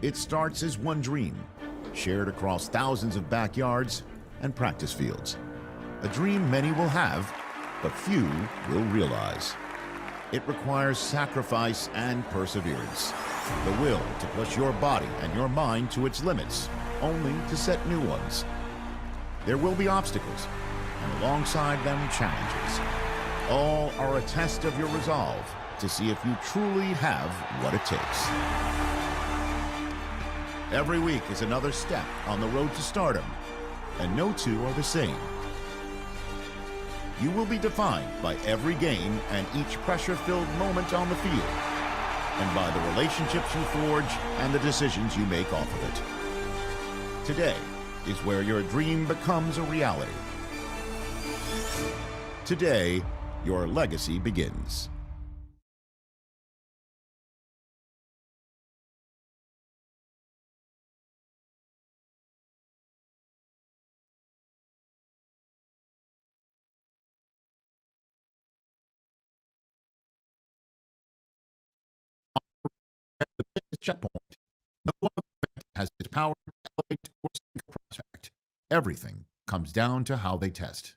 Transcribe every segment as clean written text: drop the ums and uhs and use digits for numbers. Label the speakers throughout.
Speaker 1: It starts as one dream, shared across thousands of backyards and practice fields. A dream many will have, but few will realize. It requires sacrifice and perseverance, the will to push your body and your mind to its limits, only to set new ones. There will be obstacles, and alongside them, challenges. All are a test of your resolve to see if you truly have what it takes. Every week is another step on the road to stardom, and no two are the same. You will be defined by every game and each pressure-filled moment on the field, and by the relationships you forge and the decisions you make off of it. Today is where your dream becomes a reality. Today, your legacy begins. Checkpoint. No one has its power to elevate or sink a prospect. Everything comes down to how they test.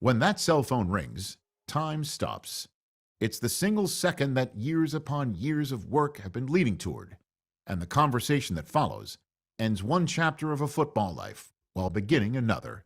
Speaker 1: When that cell phone rings, time stops. It's the single second that years upon years of work have been leading toward, and the conversation that follows ends one chapter of a football life while beginning another.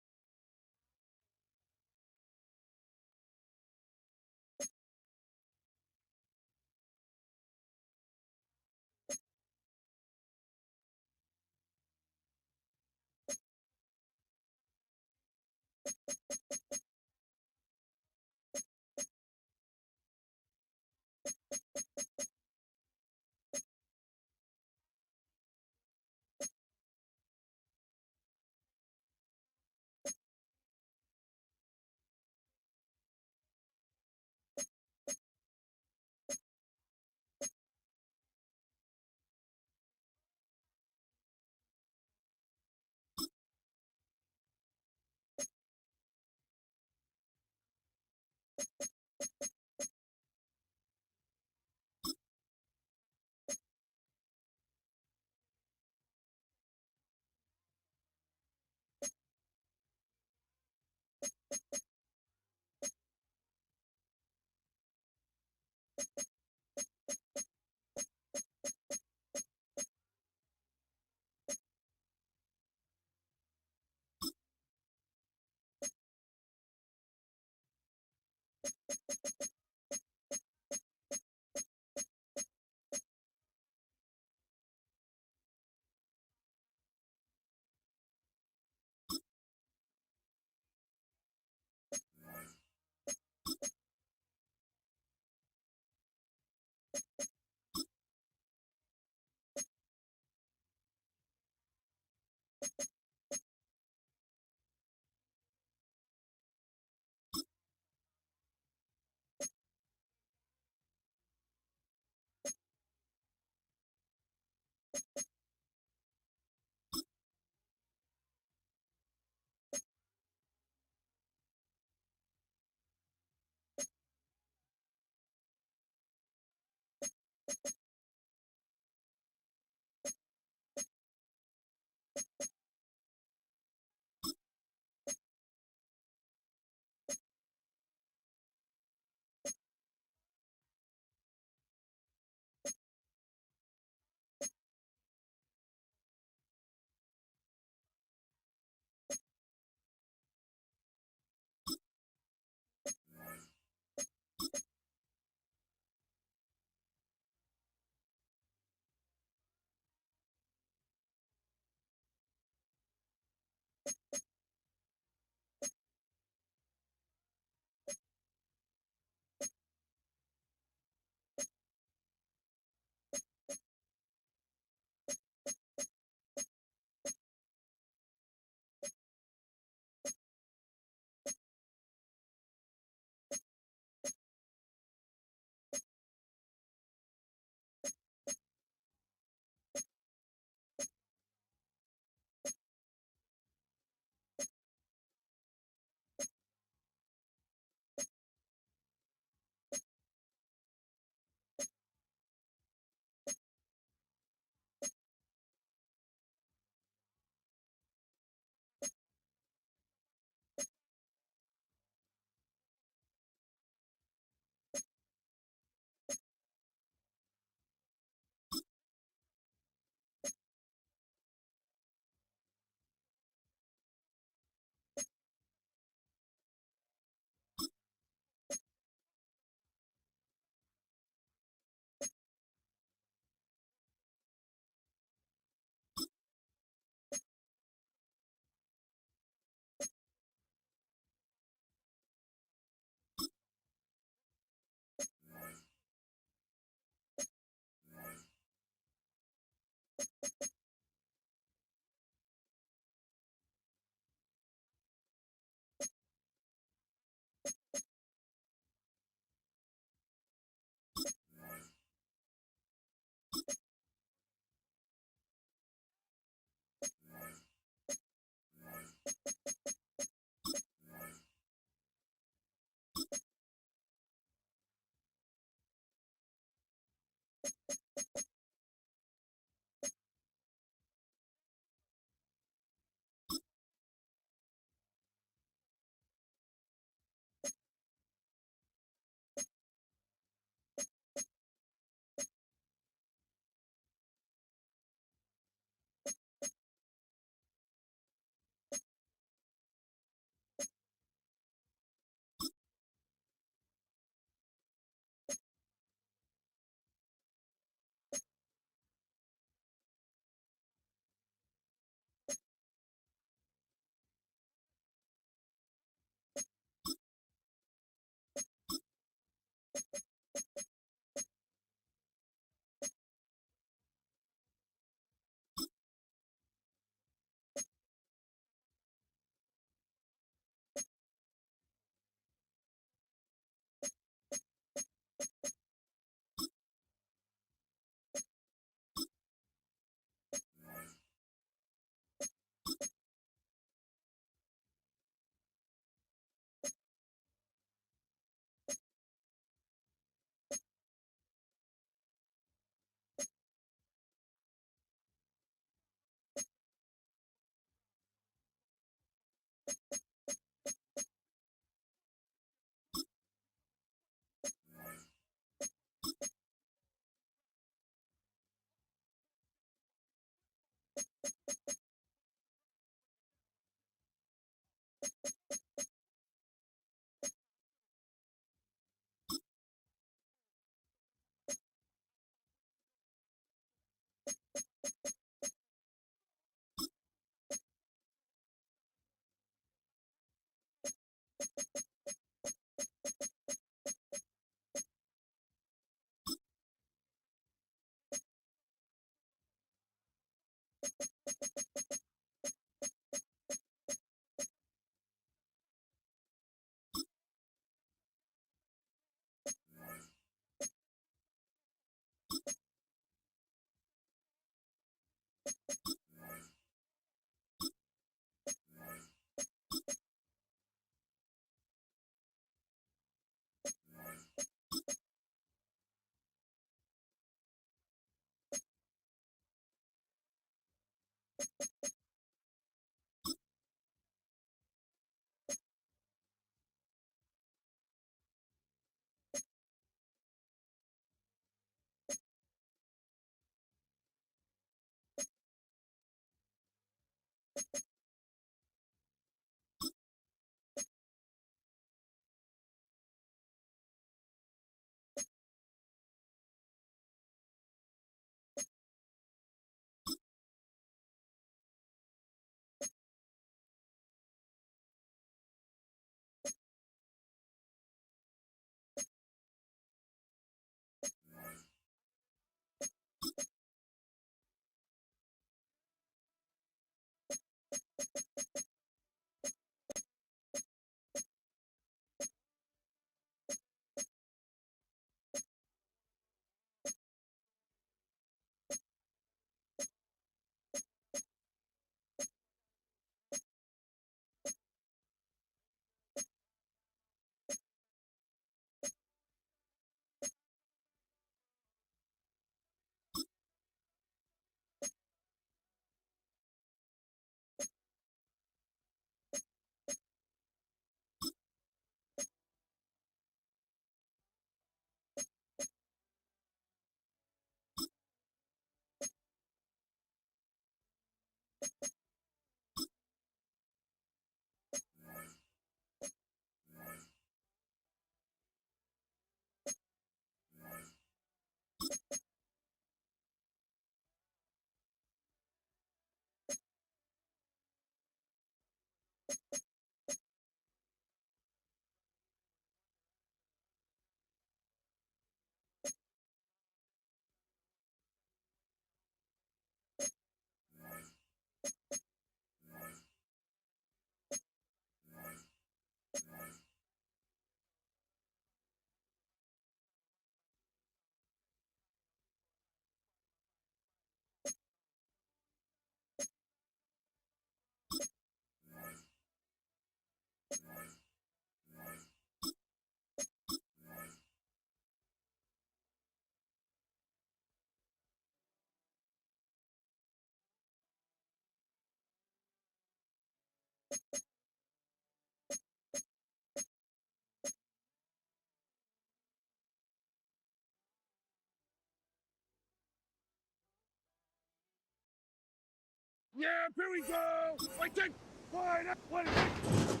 Speaker 2: Yeah, here we go! Wait, take, line up, what is it?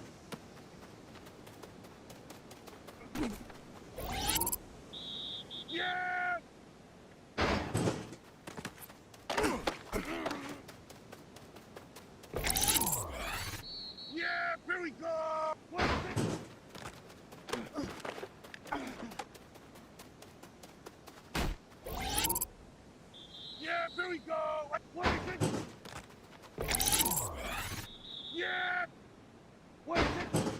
Speaker 2: Yeah! Yeah, here we go! What is it? Yeah, here we go! What is it? Yeah! What is it?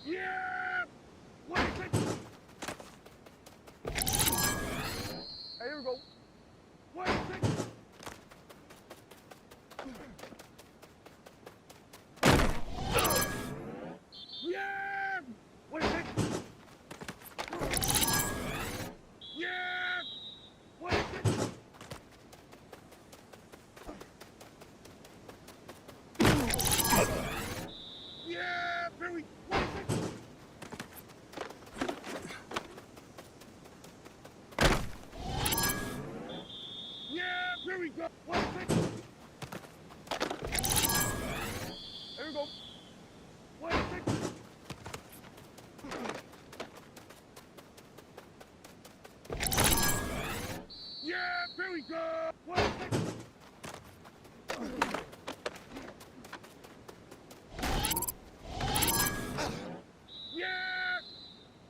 Speaker 2: Yeah! What is it? Hey, here we go. What is it? Yeah! What is it? Yeah! What is it? here we go. Wait, yeah!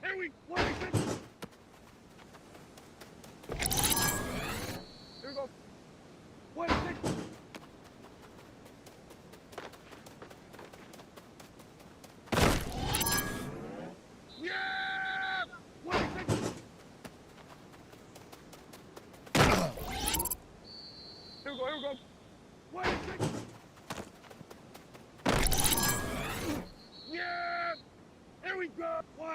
Speaker 2: Here we go. Here we go. Wait, yeah! Wait, here we go, here we go. Wait, yeah! Here we go. Wait,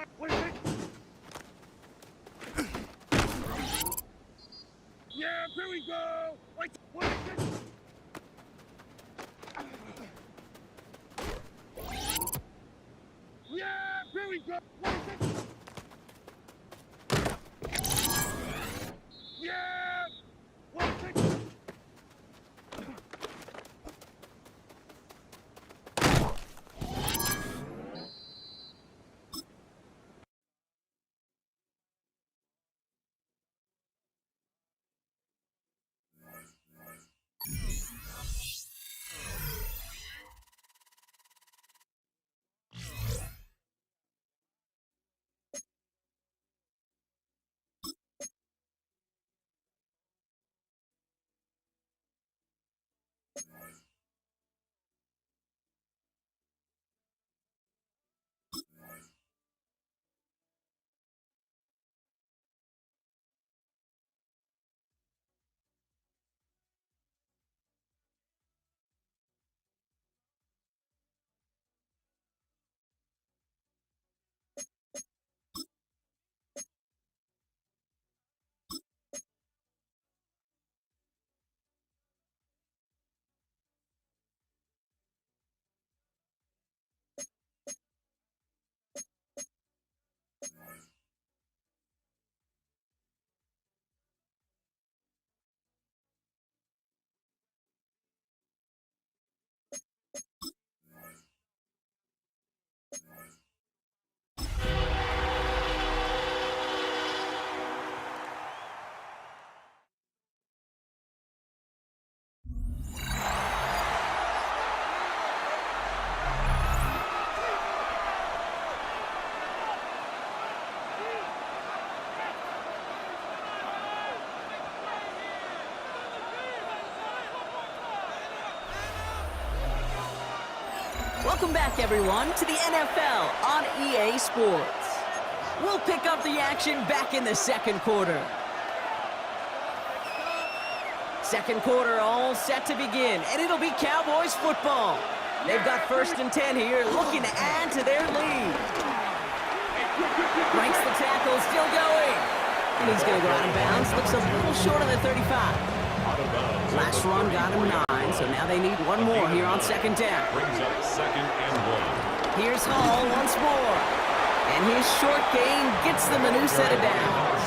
Speaker 2: yeah, here we go. Wait, yeah, here we go. Yeah!
Speaker 3: Welcome back, everyone, to the NFL on EA Sports. We'll pick up the action back in the second quarter. Second quarter all set to begin, and it'll be Cowboys football. They've got 1st and 10 here, looking to add to their lead. Breaks the tackle, still going. And he's going to go out of bounds. Looks a little short of the 35. Last run got him 9, so now they need one more here on 2nd down.
Speaker 4: Brings up 2nd and 1.
Speaker 3: Here's Hall once more. And his short gain gets them a new set of downs.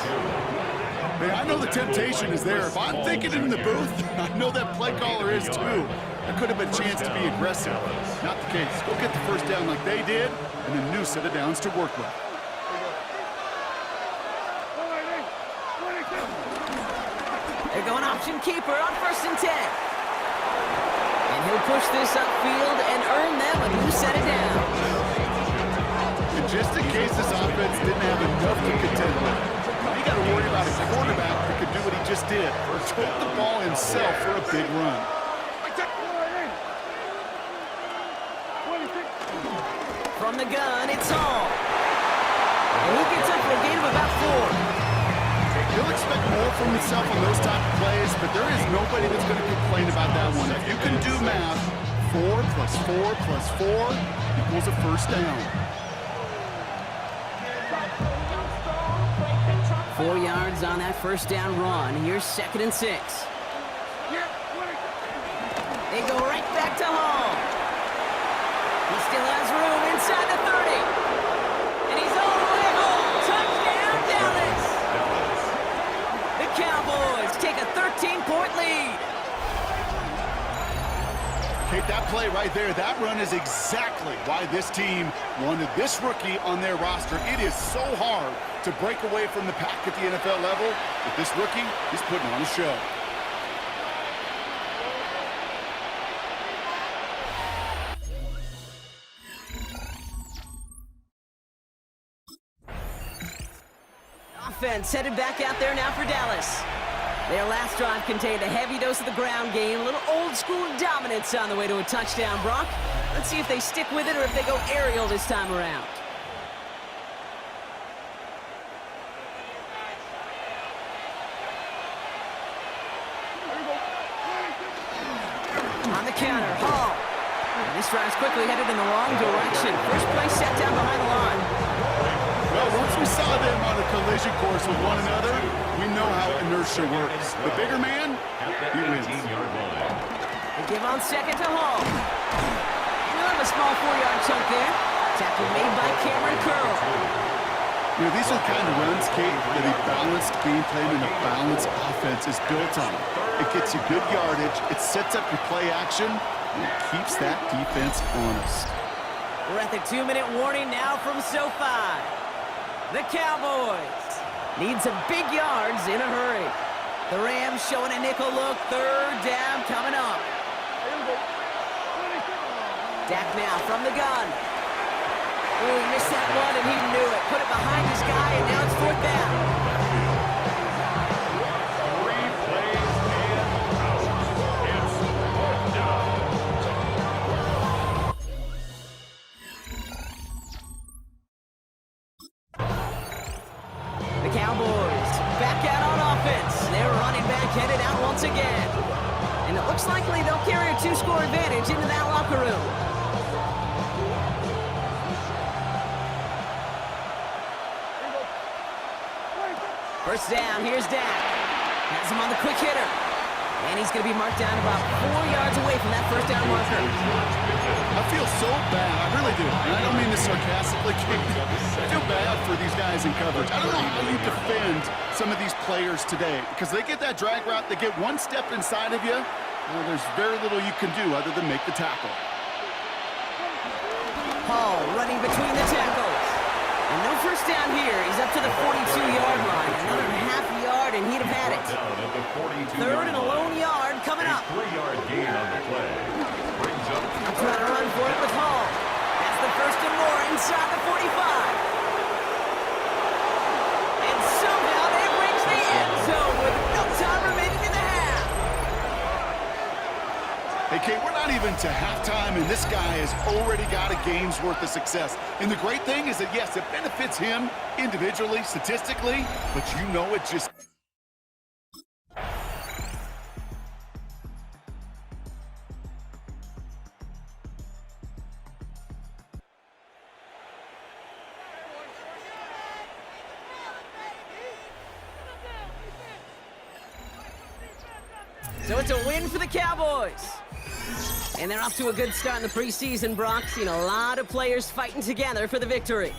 Speaker 5: Hey, I know the temptation is there. If I'm thinking in the booth, I know that play caller is too. There could have been a chance to be aggressive. Not the case. Go get the 1st down like they did, and a new set of downs to work with.
Speaker 3: They're going option keeper on 1st and 10. And he'll push this upfield and earn them a new set of downs.
Speaker 5: And just in case this offense didn't have enough to contend with, you got to worry about a quarterback that could do what he just did. Took the ball himself for a big run.
Speaker 3: From the gun, it's Hall. And he gets up for a gain of about 4.
Speaker 5: He'll expect more from himself on those type of plays, but there is nobody that's going to complain about that one. If you can do math, 4 plus 4 plus 4 equals a 1st down.
Speaker 3: 4 yards on that 1st down run. Here's 2nd and 6. They go right back to Hall. He still has room inside the 30. And he's all the way home. Touchdown, Dallas! The Cowboys take a 13-point lead.
Speaker 5: Take that play right there. That run is exactly why this team wanted this rookie on their roster. It is so hard to break away from the pack at the NFL level, but this rookie is putting on a show.
Speaker 3: Offense headed back out there now for Dallas. Their last drive contained a heavy dose of the ground game, a little old-school dominance on the way to a touchdown, Brock. Let's see if they stick with it or if they go aerial this time around. On the counter, Hall. And this drive's quickly headed in the wrong direction. First play set down behind the line.
Speaker 5: Well, once we saw them on a collision course with one another, we know how inertia works. The bigger man, he wins.
Speaker 3: They give on second to Hall. We'll have a small 4-yard chunk there. Tackle made by Cameron Curl.
Speaker 5: You know, these are the kind of runs, Kate, that a balanced game plan and a balanced offense is built on. It gets you good yardage, it sets up your play action, and it keeps that defense honest.
Speaker 3: We're at the 2-minute warning now from SoFi. The Cowboys need some big yards in a hurry. The Rams showing a nickel look, third down coming up. Dak now from the gun. Oh, he missed that one and he knew it. Put it behind his guy and now it's fourth down. Headed out once again. And it looks likely they'll carry a 2-score advantage into that locker room. First down, here's Dak. Has him on the quick hitter. And he's going to be marked down about 4 yards away from that first down marker.
Speaker 5: I feel so bad, I really do. And I don't mean this sarcastically, Kate. I feel bad for these guys in coverage. I don't know how you defend some of these players today, because they get that drag route, they get one step inside of you, well, there's very little you can do other than make the tackle.
Speaker 3: Hall running between the tackles. And no first down here. He's up to the 42-yard line. Another half yard, and he'd have had it. Third and a lone yard coming up.
Speaker 4: 3-yard gain on the play. Brings up.
Speaker 3: I'm trying to run for it with Hall. That's the first and more inside the 45. And somehow they reach the end zone with no time remaining in the half.
Speaker 5: Hey, Kate, we're not even to halftime, and this guy has already got a game's worth of success. And the great thing is that, yes, it benefits him individually, statistically, but you know it just...
Speaker 3: So it's a win for the Cowboys. And they're off to a good start in the preseason, Brock. Seen a lot of players fighting together for the victory.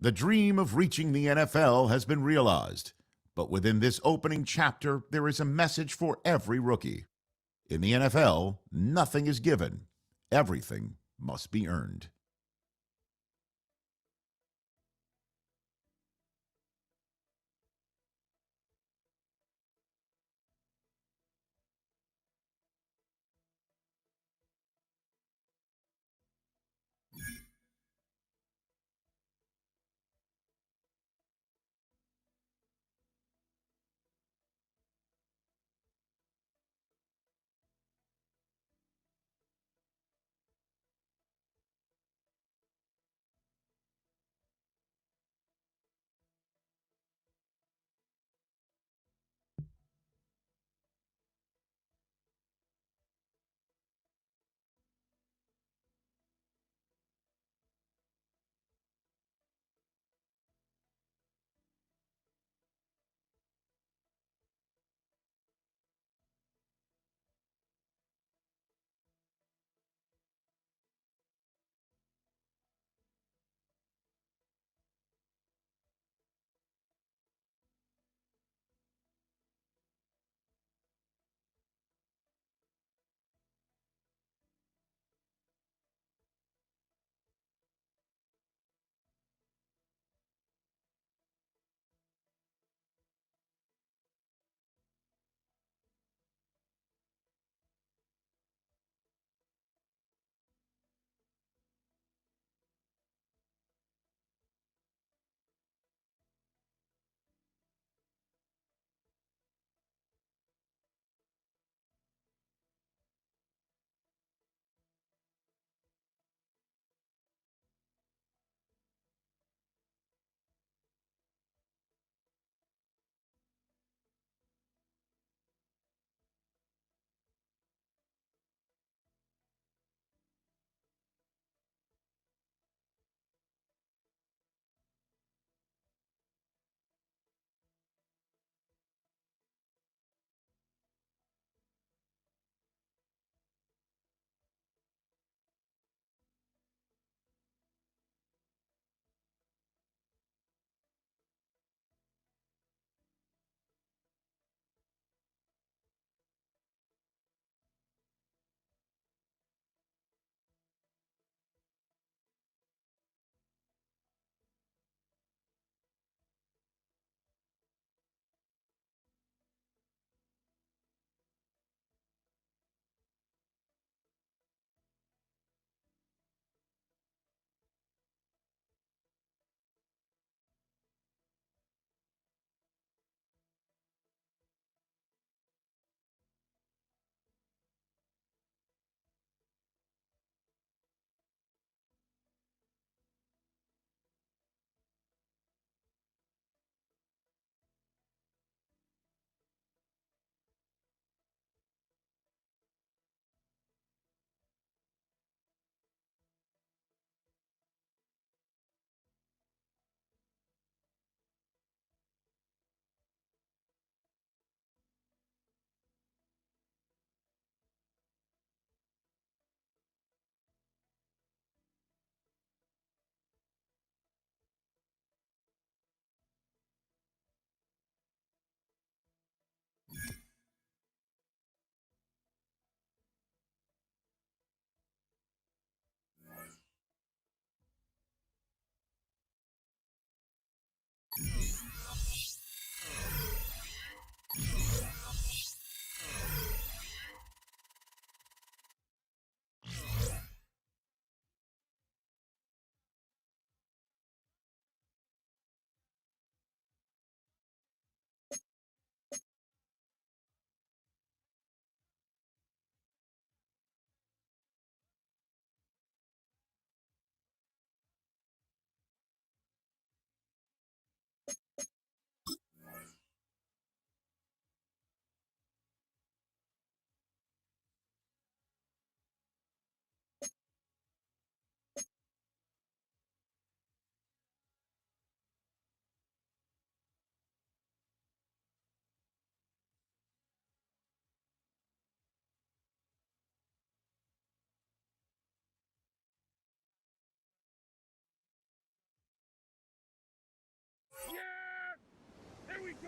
Speaker 1: The dream of reaching the NFL has been realized, but within this opening chapter, there is a message for every rookie. In the NFL, nothing is given, everything must be earned.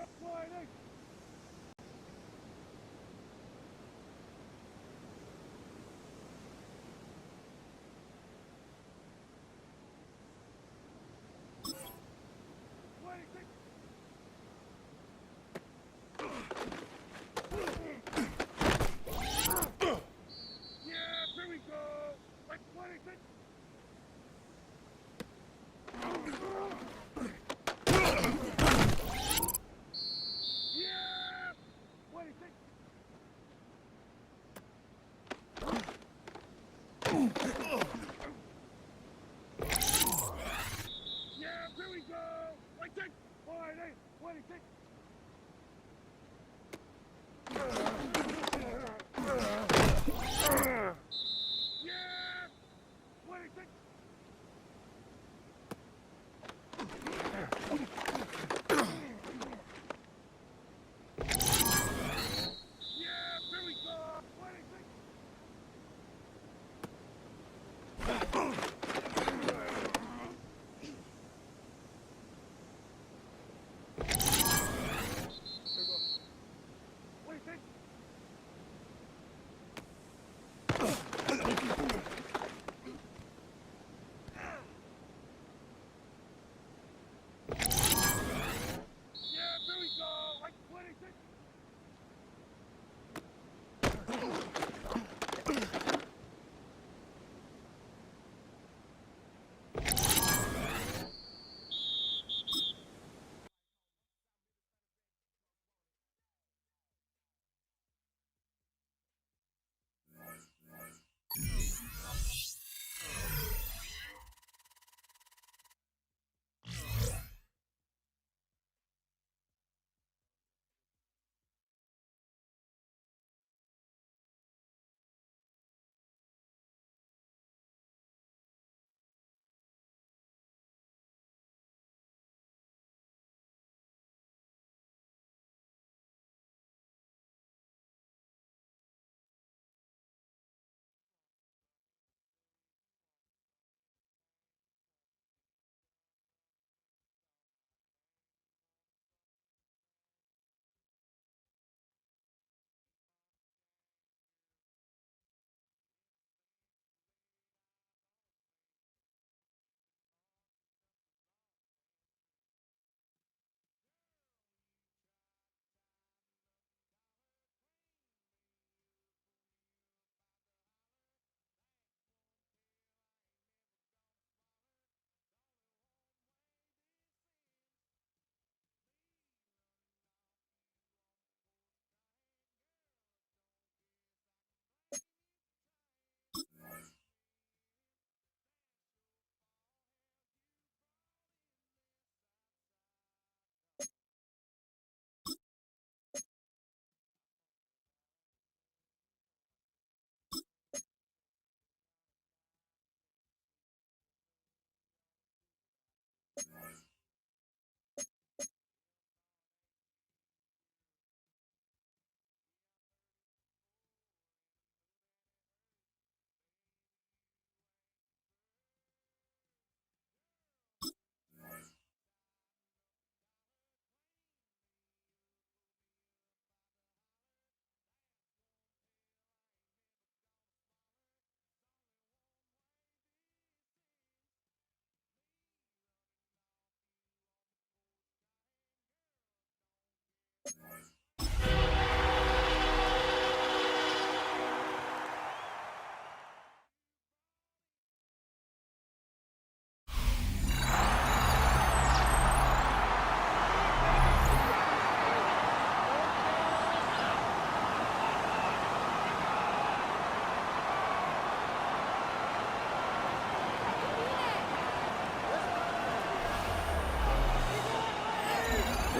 Speaker 2: Sliding. Yeah, here we go. Like 26. Yeah! 26. Yeah, here we go. Like 6. 26. Yeah! 26. Yeah, here we go. 26. Yeah, here we go. Like 26.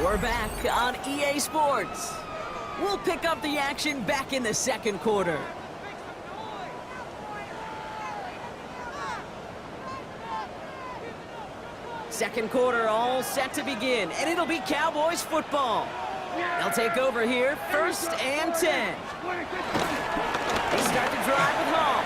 Speaker 3: We're back on EA Sports. We'll pick up the action back in the second quarter. Second quarter all set to begin, and it'll be Cowboys football. They'll take over here, 1st and 10. They start to drive with Hall.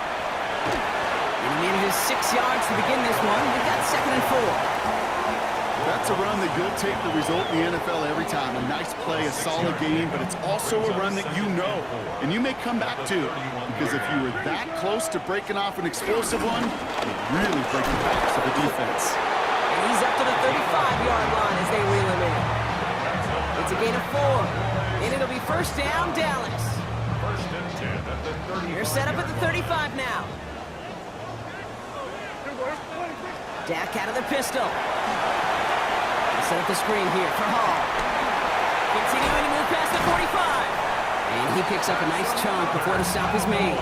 Speaker 3: Getting in his 6 yards to begin this one. We've got 2nd and 4.
Speaker 5: That's a run that you'll take the result in the NFL every time. A nice play, a solid game, but it's also a run that you know, and you may come back to. Because if you were that close to breaking off an explosive one, it really breaks the backs of the defense.
Speaker 3: And he's up to the 35-yard line as they reel him in. It's a gain of 4, and it'll be first down, Dallas.
Speaker 4: First and 10 at the 35.
Speaker 3: You're set up at the 35 now. Dak out of the pistol. Set up the screen here for Hall. Continuing to move past the 45. And he picks up a nice chunk before the stop is made.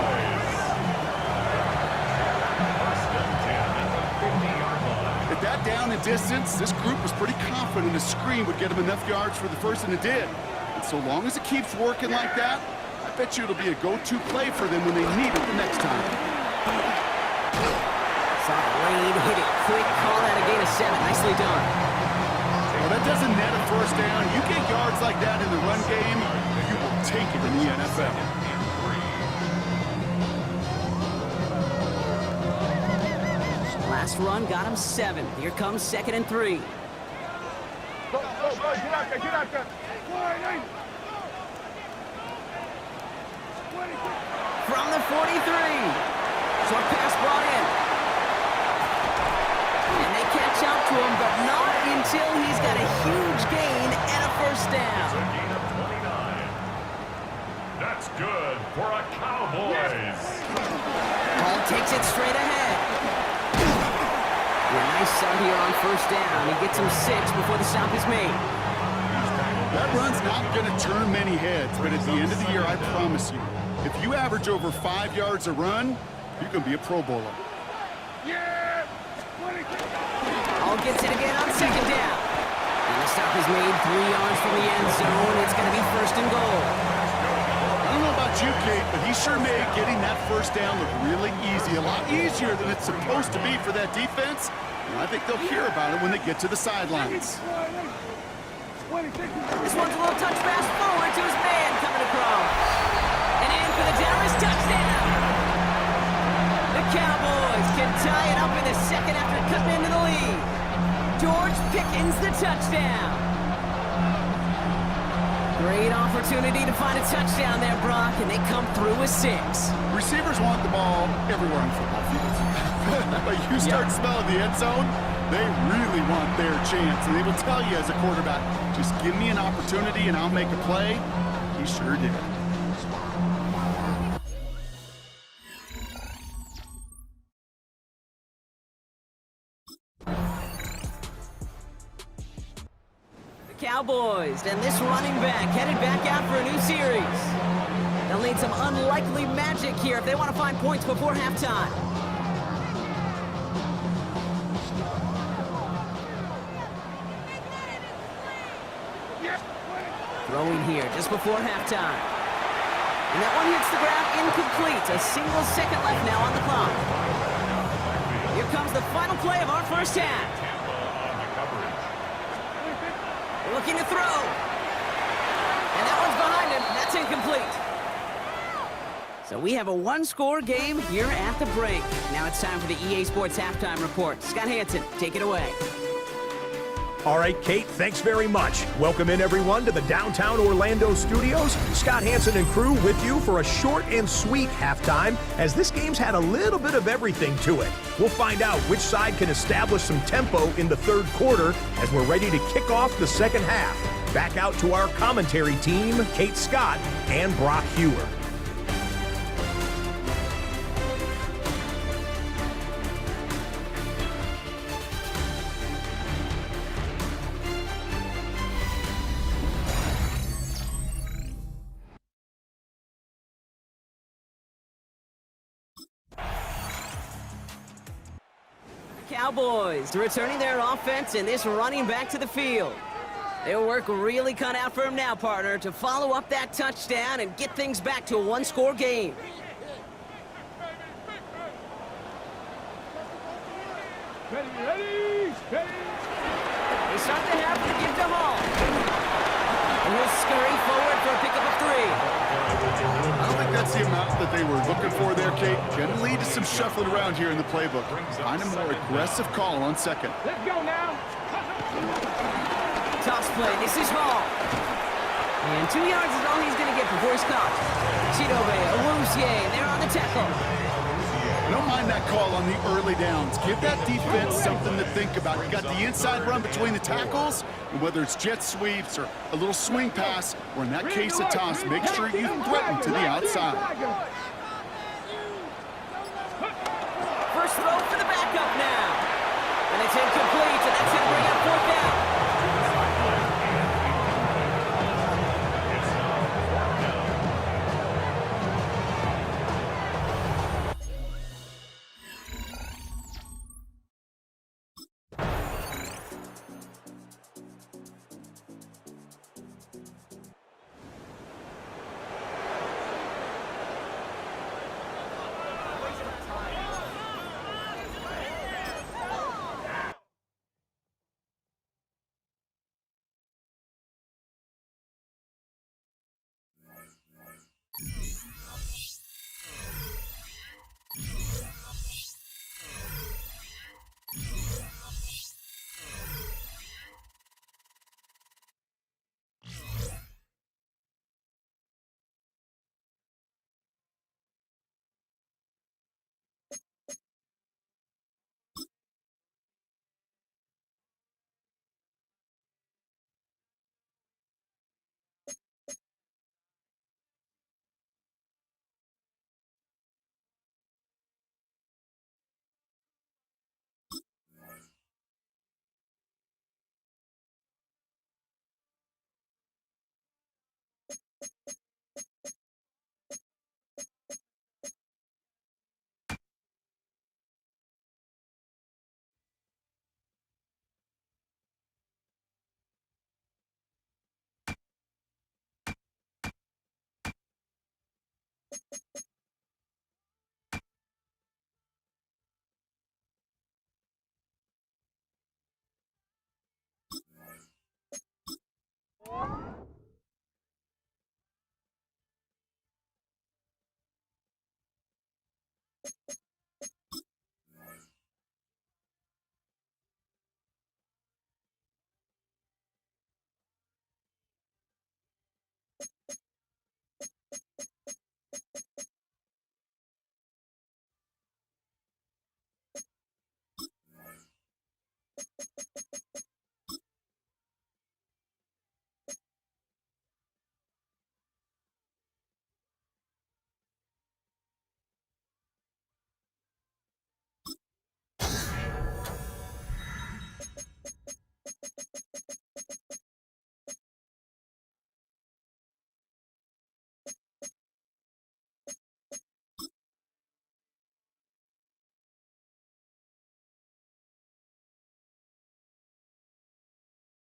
Speaker 5: At that down and distance, this group was pretty confident the screen would get him enough yards for the first, and it did. And so long as it keeps working like that, I bet you it'll be a go-to play for them when they need it the next time.
Speaker 3: Saw the lane, hit it quick, call that a gain of 7. Nicely done.
Speaker 5: Well, that doesn't net a first down. You get yards like that in the run game, you will take it in the NFL.
Speaker 3: Last run got him 7. Here comes 2nd and 3.
Speaker 2: Go, get out there, get out there.
Speaker 3: From the 43. Short pass brought in. And they catch up to him, but not until he's got a huge gain and a first down.
Speaker 4: A gain of 29. That's good for a Cowboys.
Speaker 3: Hall takes it straight ahead. Yeah, nice start here on first down. He gets him 6 before the stop is made.
Speaker 5: That run's not going to turn many heads, but at the end of the year, I promise you, if you average over 5 yards a run, you're going to be a Pro Bowler.
Speaker 3: Hall gets it again on 2nd down. And the stop is made 3 yards from the end zone. It's going to be first and goal.
Speaker 5: I don't know about you, Kate, but he sure made getting that first down look really easy. A lot easier than it's supposed to be for that defense. And I think they'll hear about it when they get to the sidelines.
Speaker 3: This one's a little touch pass forward to his man coming across. And in for the Dallas touchdown. The Cowboys can tie it up in the second after cutting into the lead. George Pickens the touchdown. Great opportunity to find a touchdown there, Brock, and they come through with 6.
Speaker 5: Receivers want the ball everywhere on football fields. But you start smelling the end zone, they really want their chance. And they will tell you as a quarterback, just give me an opportunity and I'll make a play. He sure did.
Speaker 3: Cowboys, and this running back headed back out for a new series. They'll need some unlikely magic here if they want to find points before halftime. Throwing here just before halftime. And that one hits the ground incomplete. A single second left now on the clock. Here comes the final play of our first half. Looking to throw. And that one's behind him. That's incomplete. So we have a one-score game here at the break. Now it's time for the EA Sports Halftime Report. Scott Hansen, take it away.
Speaker 6: All right, Kate, thanks very much. Welcome in, everyone, to the downtown Orlando studios. Scott Hansen and crew with you for a short and sweet halftime, as this game's had a little bit of everything to it. We'll find out which side can establish some tempo in the third quarter as we're ready to kick off the second half. Back out to our commentary team, Kate Scott and Brock Hewer.
Speaker 3: Cowboys returning their offense and this running back to the field. Their work really cut out for him now, partner, to follow up that touchdown and get things back to a one-score game.
Speaker 2: Ready.
Speaker 3: They start the half with a give to Hall. And he'll scurry forward for a pickup of 3.
Speaker 5: I don't think that's the amount that they were looking for there, Kate. Gonna lead to some shuffling around here in the playbook. Find a more aggressive call on second.
Speaker 2: Let's go now.
Speaker 3: Toss play. This is Hall. And 2 yards is all he's going to get before he's stopped. Chidobe, Awuzie, they're on the tackle.
Speaker 5: I don't mind that call on the early downs. Give that defense something to think about. You got the inside run between the tackles, and whether it's jet sweeps or a little swing pass, or in that case a toss, make sure you threaten to the outside.
Speaker 3: First throw for the backup now. And it's incomplete, and that's going to bring up fourth down.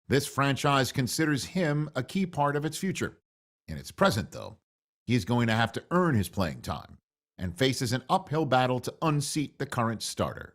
Speaker 1: This franchise considers him a key part of its future. In its present, though, he is going to have to earn his playing time and faces an uphill battle to unseat the current starter.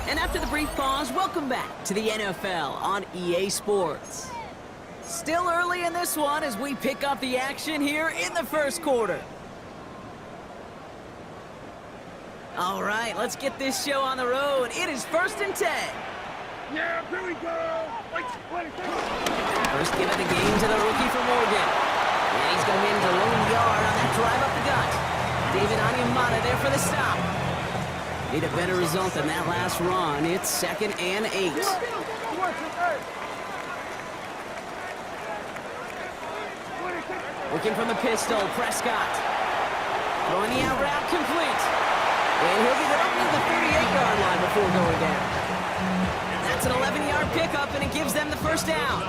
Speaker 3: And after the brief pause, welcome back to the NFL on EA Sports. Still early in this one as we pick up the action here in the first quarter. All right, let's get this show on the road. It is 1st and 10.
Speaker 2: Yeah, here we go. Wait.
Speaker 3: First give of the game to the rookie from Oregon. And he's going to win the lone yard on that drive up the gut. David Onyemata there for the stop. Need a better result than that last run. It's 2nd and 8. Working from the pistol, Prescott. Throwing the out route complete. And he'll get it up to the 38-yard line before going down. That's an 11-yard pickup, and it gives them the first down.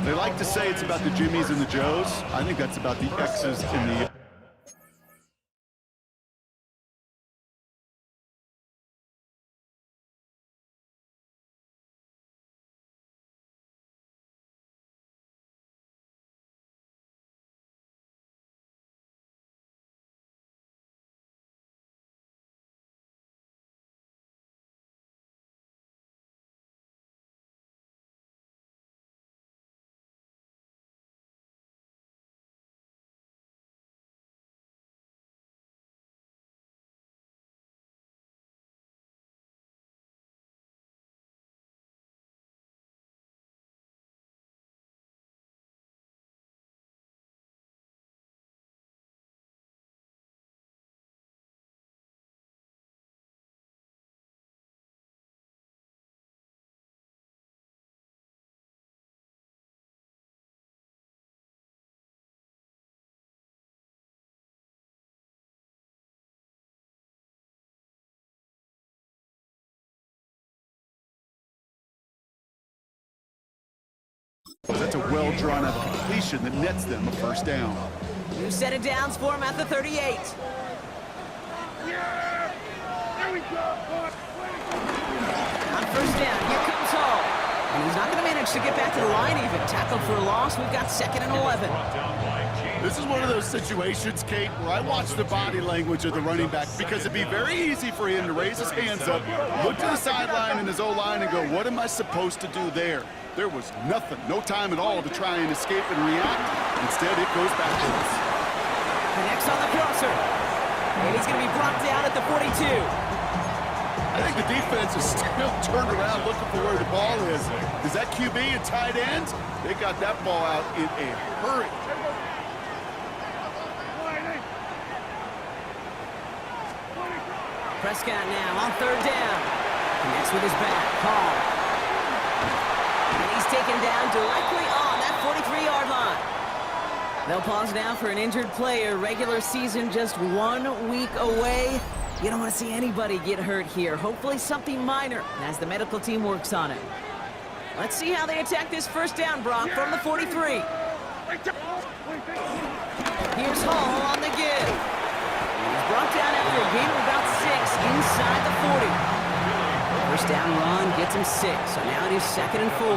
Speaker 5: They like to say it's about the Jimmies and the Joes. I think that's about the X's and the... That's a well-drawn-up completion that nets them a first down.
Speaker 3: New set of downs for him at the 38.
Speaker 2: Yeah, there we go.
Speaker 3: On first down, here comes Hall. And he's not going to manage to get back to the line even. Tackled for a loss. We've got 2nd and 11.
Speaker 5: This is one of those situations, Kate, where I watch the body language of the running back because it'd be very easy for him to raise his hands up, look to the sideline and his O-line and go, what am I supposed to do there? There was nothing, no time at all to try and escape and react. Instead, it goes backwards.
Speaker 3: Connects on the crosser. And he's going to be brought down at the 42.
Speaker 5: I think the defense is still turned around looking for where the ball is. Is that QB and tight end? They got that ball out in a hurry.
Speaker 3: Prescott now on 3rd down. Connects with his back. Hall. And he's taken down directly on that 43-yard line. They'll pause now for an injured player. Regular season just 1 week away. You don't want to see anybody get hurt here. Hopefully something minor as the medical team works on it. Let's see how they attack this first down, Brock, from the 43. Here's Hall on the give. He's brought down after a gain of about 6 inside the 40. First down run gets him 6, so now it is 2nd and 4.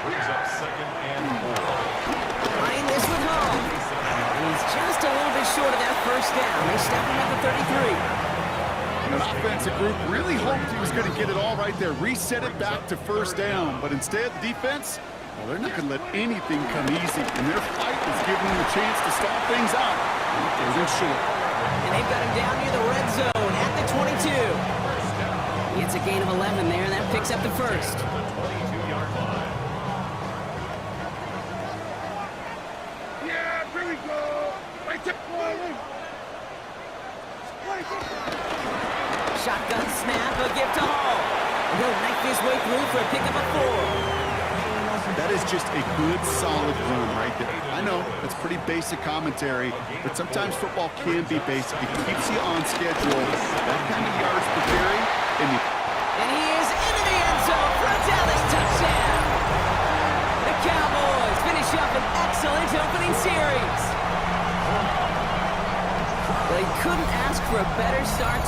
Speaker 4: Brings up 2nd and 4.
Speaker 3: Trying this with Hall. And he's just a little bit short of that first down. They step him at the 33.
Speaker 5: And an offensive group really hoped he was going to get it all right there, reset it back to first down. But instead, the defense, well, they're not going to let anything come easy. And their fight is giving them a chance to stall things out. They're short.
Speaker 3: And they've got him down near the red zone at the 22. He gets a gain of 11 there, and that picks up the first.
Speaker 4: 22-yard line.
Speaker 2: Yeah, here we go.
Speaker 3: Shotgun snap, a gift to Hall. And he'll knife his way through for a pickup of 4.
Speaker 5: That is just a good, solid run right there. I know, it's pretty basic commentary, but sometimes football can be basic. It keeps you on schedule. That kind of yards per carry.
Speaker 3: And he is into the end zone for a Dallas touchdown.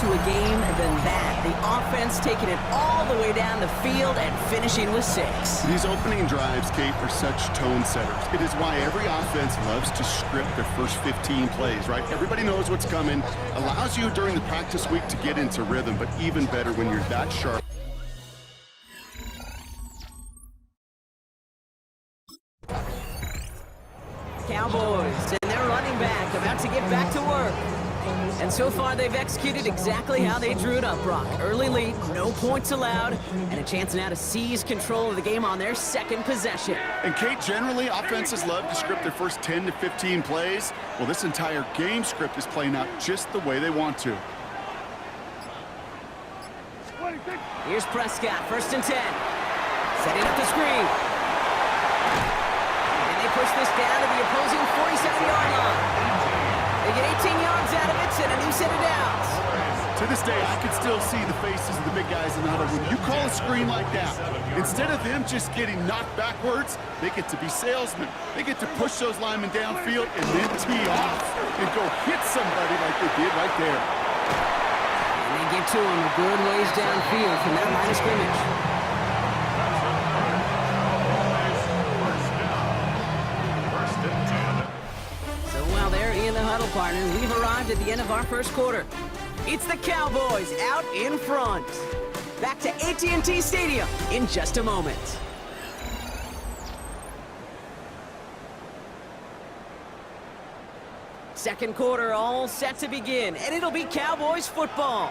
Speaker 3: to a game than that. The offense taking it all the way down the field and finishing with 6.
Speaker 5: These opening drives, Kate, are such tone setters. It is why every offense loves to script their first 15 plays, right? Everybody knows what's coming. Allows you during the practice week to get into rhythm, but even better when you're that sharp.
Speaker 3: Cowboys and their running back about to get back to work. And so far, they've executed exactly how they drew it up, Brock. Early lead, no points allowed, and a chance now to seize control of the game on their second possession.
Speaker 5: And Kate, generally, offenses love to script their first 10 to 15 plays. Well, this entire game script is playing out just the way they want to.
Speaker 3: Here's Prescott, 1st and 10. Setting up the screen. And they push this down to the opposing 47-yard line. They get 18 yards out of it and a new set of downs.
Speaker 5: To this day, I can still see the faces of the big guys in the huddle. When you call a screen like that, instead of them just getting knocked backwards, they get to be salesmen. They get to push those linemen downfield and then tee off and go hit somebody like they did right there.
Speaker 3: And they get to him a good ways downfield from that line of scrimmage. In the huddle, partner, we've arrived at the end of our first quarter. It's the Cowboys out in front. Back to AT&T Stadium in just a moment. Second quarter all set to begin, and it'll be Cowboys football.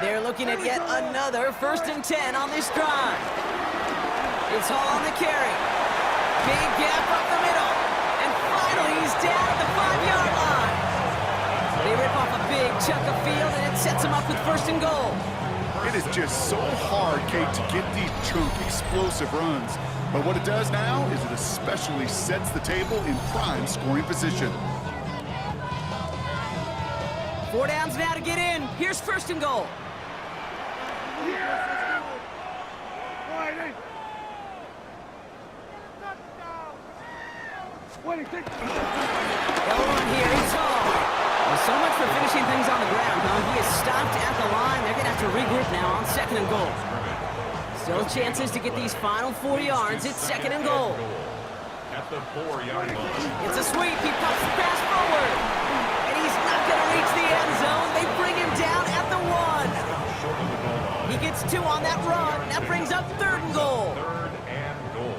Speaker 3: They're looking at yet another 1st and 10 on this drive. It's Hall on the carry. Big gap up the middle. And finally, he's down at the 5-yard line. They rip off a big chunk of field, and it sets them up with 1st and goal.
Speaker 5: It is just so hard, Kate, to get these chunk, explosive runs. But what it does now is it especially sets the table in prime scoring position.
Speaker 3: 4 downs now to get in. Here's 1st and goal. They'll run here. He's Hall. Well, so much for finishing things on the ground, huh? He is stopped at the line. They're going to have to regroup now on 2nd and goal. Still chances to get these final 4 yards. It's 2nd and goal.
Speaker 4: At the 4-yard line.
Speaker 3: It's a sweep. He pops the pass forward. And he's not going to reach the end zone. They bring him down at the 1. He gets 2 on that run. That brings up 3rd and goal.
Speaker 4: 3rd and goal.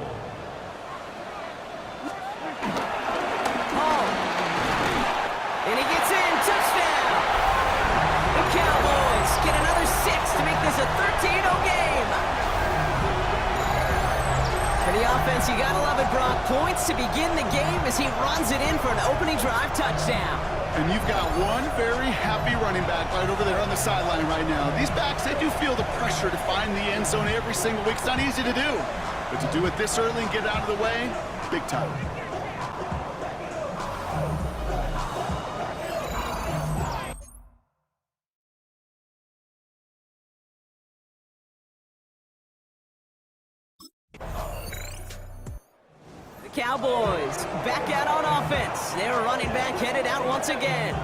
Speaker 3: And he gets in. Touchdown. The Cowboys get another 6 to make this a 13-0 game. For the offense, you gotta love it, Brock. Points to begin the game as he runs it in for an opening drive touchdown.
Speaker 5: And you've got one very happy running back right over there on the sideline right now. These backs, they do feel the pressure to find the end zone every single week. It's not easy to do. But to do it this early and get it out of the way, big time.
Speaker 3: Cowboys back out on offense. Their running back headed out once again.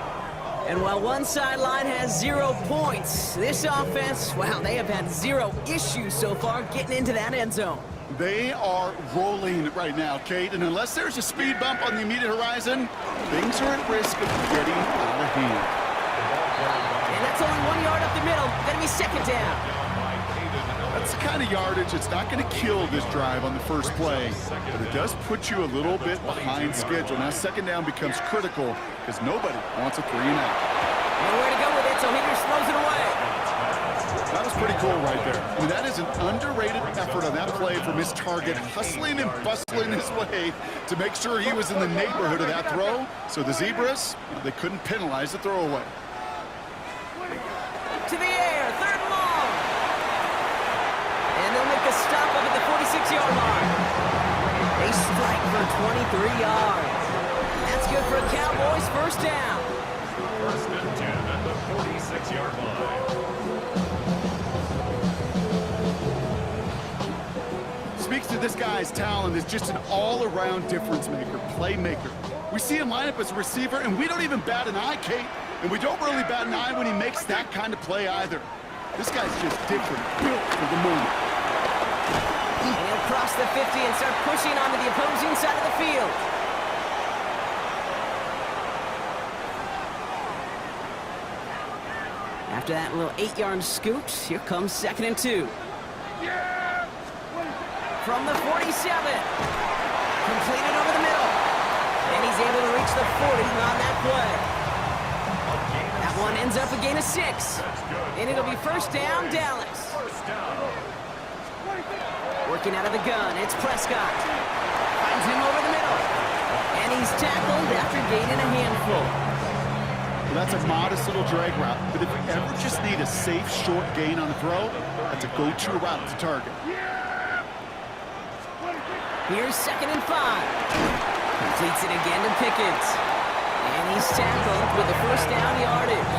Speaker 3: And while one sideline has 0 points, this offense, wow, they have had 0 issues so far getting into that end zone.
Speaker 5: They are rolling right now, Kate, and unless there's a speed bump on the immediate horizon, things are at risk of getting out of hand.
Speaker 3: And that's only 1 yard up the middle. Gonna be 2nd down.
Speaker 5: That's the kind of yardage that's not going to kill this drive on the first play, but it does put you a little bit behind schedule. Now 2nd down becomes critical because nobody wants a 3 and out.
Speaker 3: Nowhere to go with it, so Higgins throws it away.
Speaker 5: That was pretty cool right there. I mean, that is an underrated effort on that play from his target, hustling and bustling his way to make sure he was in the neighborhood of that throw. So the Zebras, they couldn't penalize the throwaway.
Speaker 3: To the air, 3rd and long. And they'll make a stop up at the 46-yard line. They strike for 23 yards. That's good for a Cowboys 1st down.
Speaker 4: 1st and 10 at the 46-yard line.
Speaker 5: Speaks to this guy's talent as just an all-around difference maker, playmaker. We see him line up as a receiver, and we don't even bat an eye, Kate. And we don't really bat an eye when he makes that kind of play either. This guy's just different, built for the moment.
Speaker 3: And he'll cross the 50 and start pushing onto the opposing side of the field. After that little 8-yard scoot, here comes 2nd and 2. From the 47. Completed over the middle. And he's able to reach the 40 on that play. That one ends up a gain of 6. And it'll be first down, Dallas. Working out of the gun, it's Prescott. Finds him over the middle. And he's tackled after gaining a handful.
Speaker 5: Well, that's a modest little drag route, but if you ever just need a safe, short gain on the throw, that's a go-to route to target.
Speaker 3: Here's 2nd and 5. Completes it again to Pickens. And he's tackled with the first down yardage.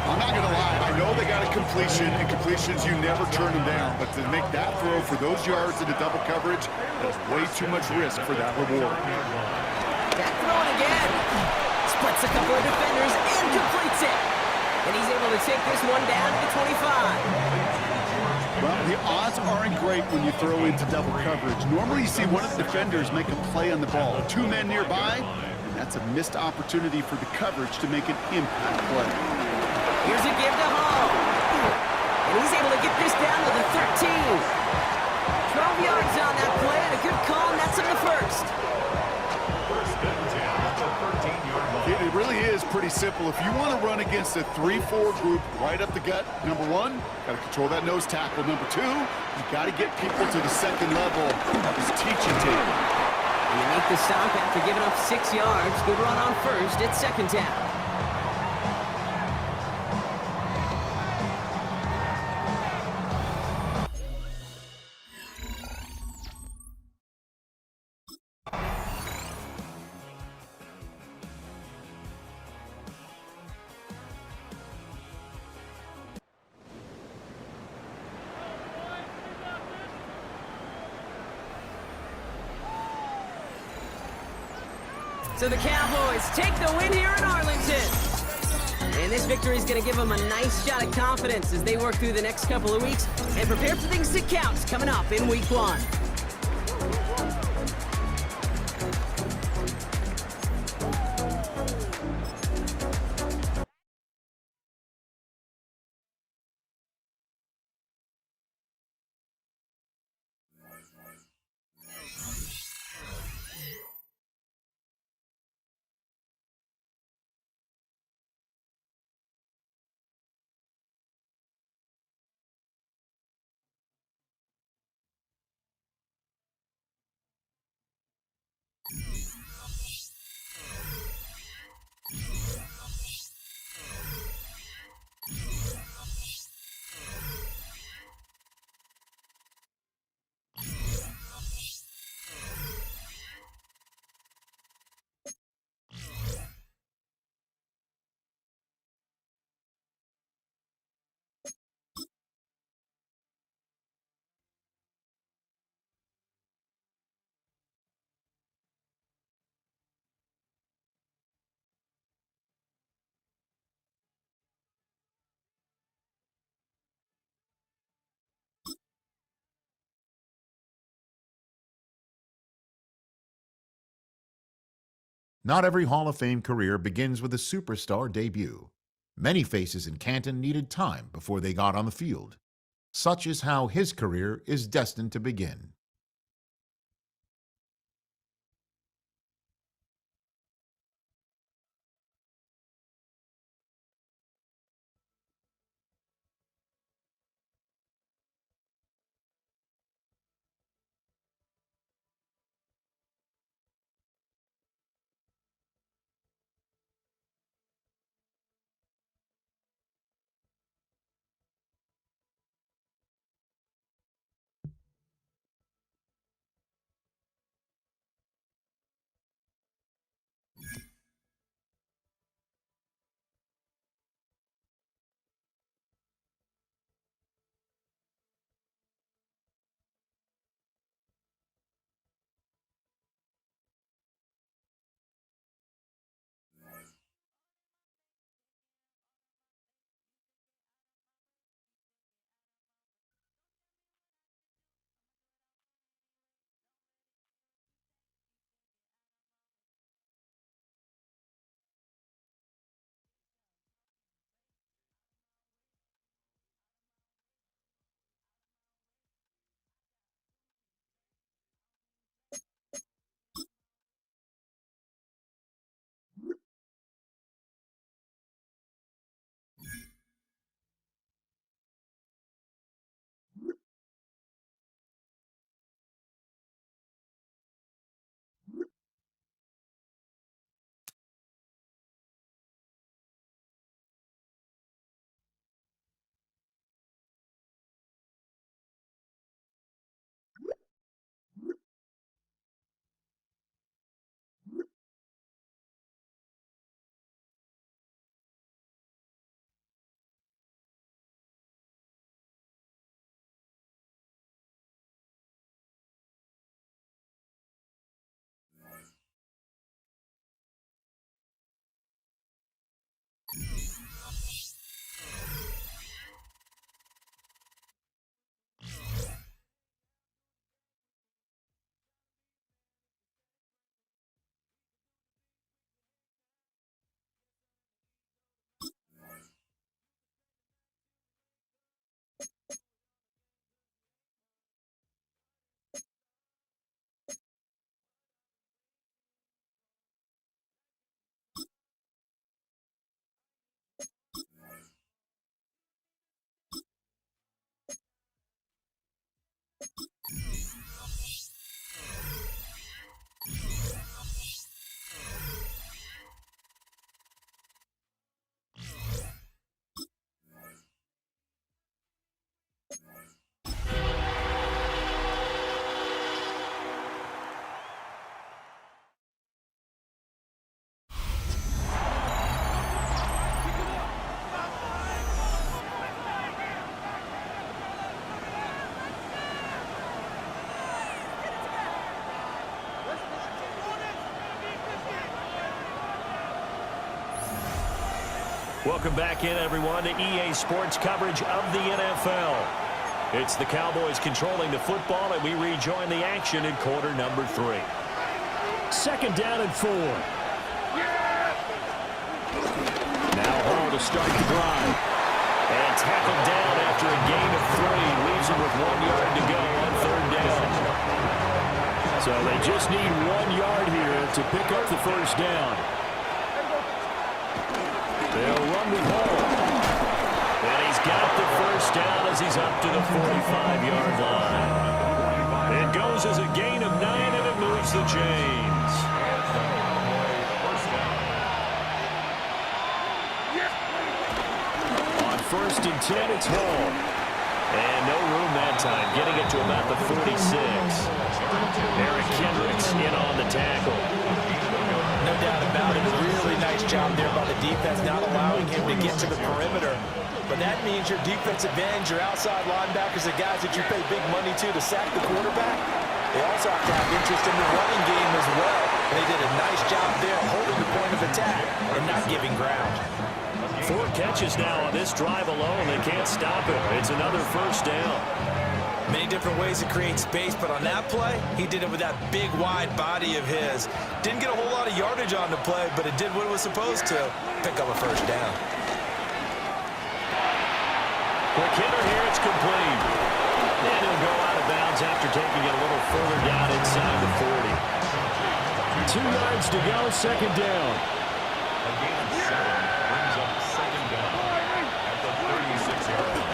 Speaker 5: I'm not going to lie, I know they got a completion, and completions, you never turn them down, but to make that throw for those yards into double coverage, that's way too much risk for that reward.
Speaker 3: That throw again. Splits a couple of defenders and completes it. And he's able to take this one down to the 25.
Speaker 5: Well, the odds aren't great when you throw into double coverage. Normally you see one of the defenders make a play on the ball. 2 men nearby, and that's a missed opportunity for the coverage to make an impact play.
Speaker 3: Here's a give to Hall. And he's able to get this down to the 13. 12 yards on that play, and a good call, and that's on the first.
Speaker 5: It really is pretty simple. If you want to run against a 3-4 group right up the gut, number 1, got to control that nose tackle. Number 2, you got to get people to the second level of his teaching table.
Speaker 3: And you make the stop after giving up 6 yards. Good run on first. It's 2nd down. So the Cowboys take the win here in Arlington. And this victory is going to give them a nice shot of confidence as they work through the next couple of weeks and prepare for things that count coming up in Week 1.
Speaker 1: Not every Hall of Fame career begins with a superstar debut. Many faces in Canton needed time before they got on the field. Such is how his career is destined to begin.
Speaker 7: Welcome back in, everyone, to EA Sports coverage of the NFL. It's the Cowboys controlling the football, and we rejoin the action in quarter number 3. Second down and 4. Now Hall to start the drive. And tackled down after a gain of 3. Leaves him with 1 yard to go on third down. So they just need 1 yard here to pick up the first down. They'll run with Hall. And he's got the first down as he's up to the 45-yard line. It goes as a gain of 9, and it moves the chains. On first and 10, it's Hall. And no room that time, getting it to about the 46. Eric Kendricks in on the tackle.
Speaker 8: No doubt about it. Really nice job there by the defense, not allowing him to get to the perimeter. But that means your defensive ends, your outside linebackers, the guys that you pay big money to sack the quarterback, they also have to have interest in the running game as well. They did a nice job there holding the point of attack and not giving ground.
Speaker 7: 4 catches now on this drive alone. They can't stop it. It's another first down.
Speaker 8: Many different ways to create space, but on that play, he did it with that big, wide body of his. Didn't get a whole lot of yardage on the play, but it did what it was supposed to, pick up a first down.
Speaker 7: Quick hitter here, it's complete. And he'll go out of bounds after taking it a little further down inside the 40.
Speaker 6: 2 yards to go, second down.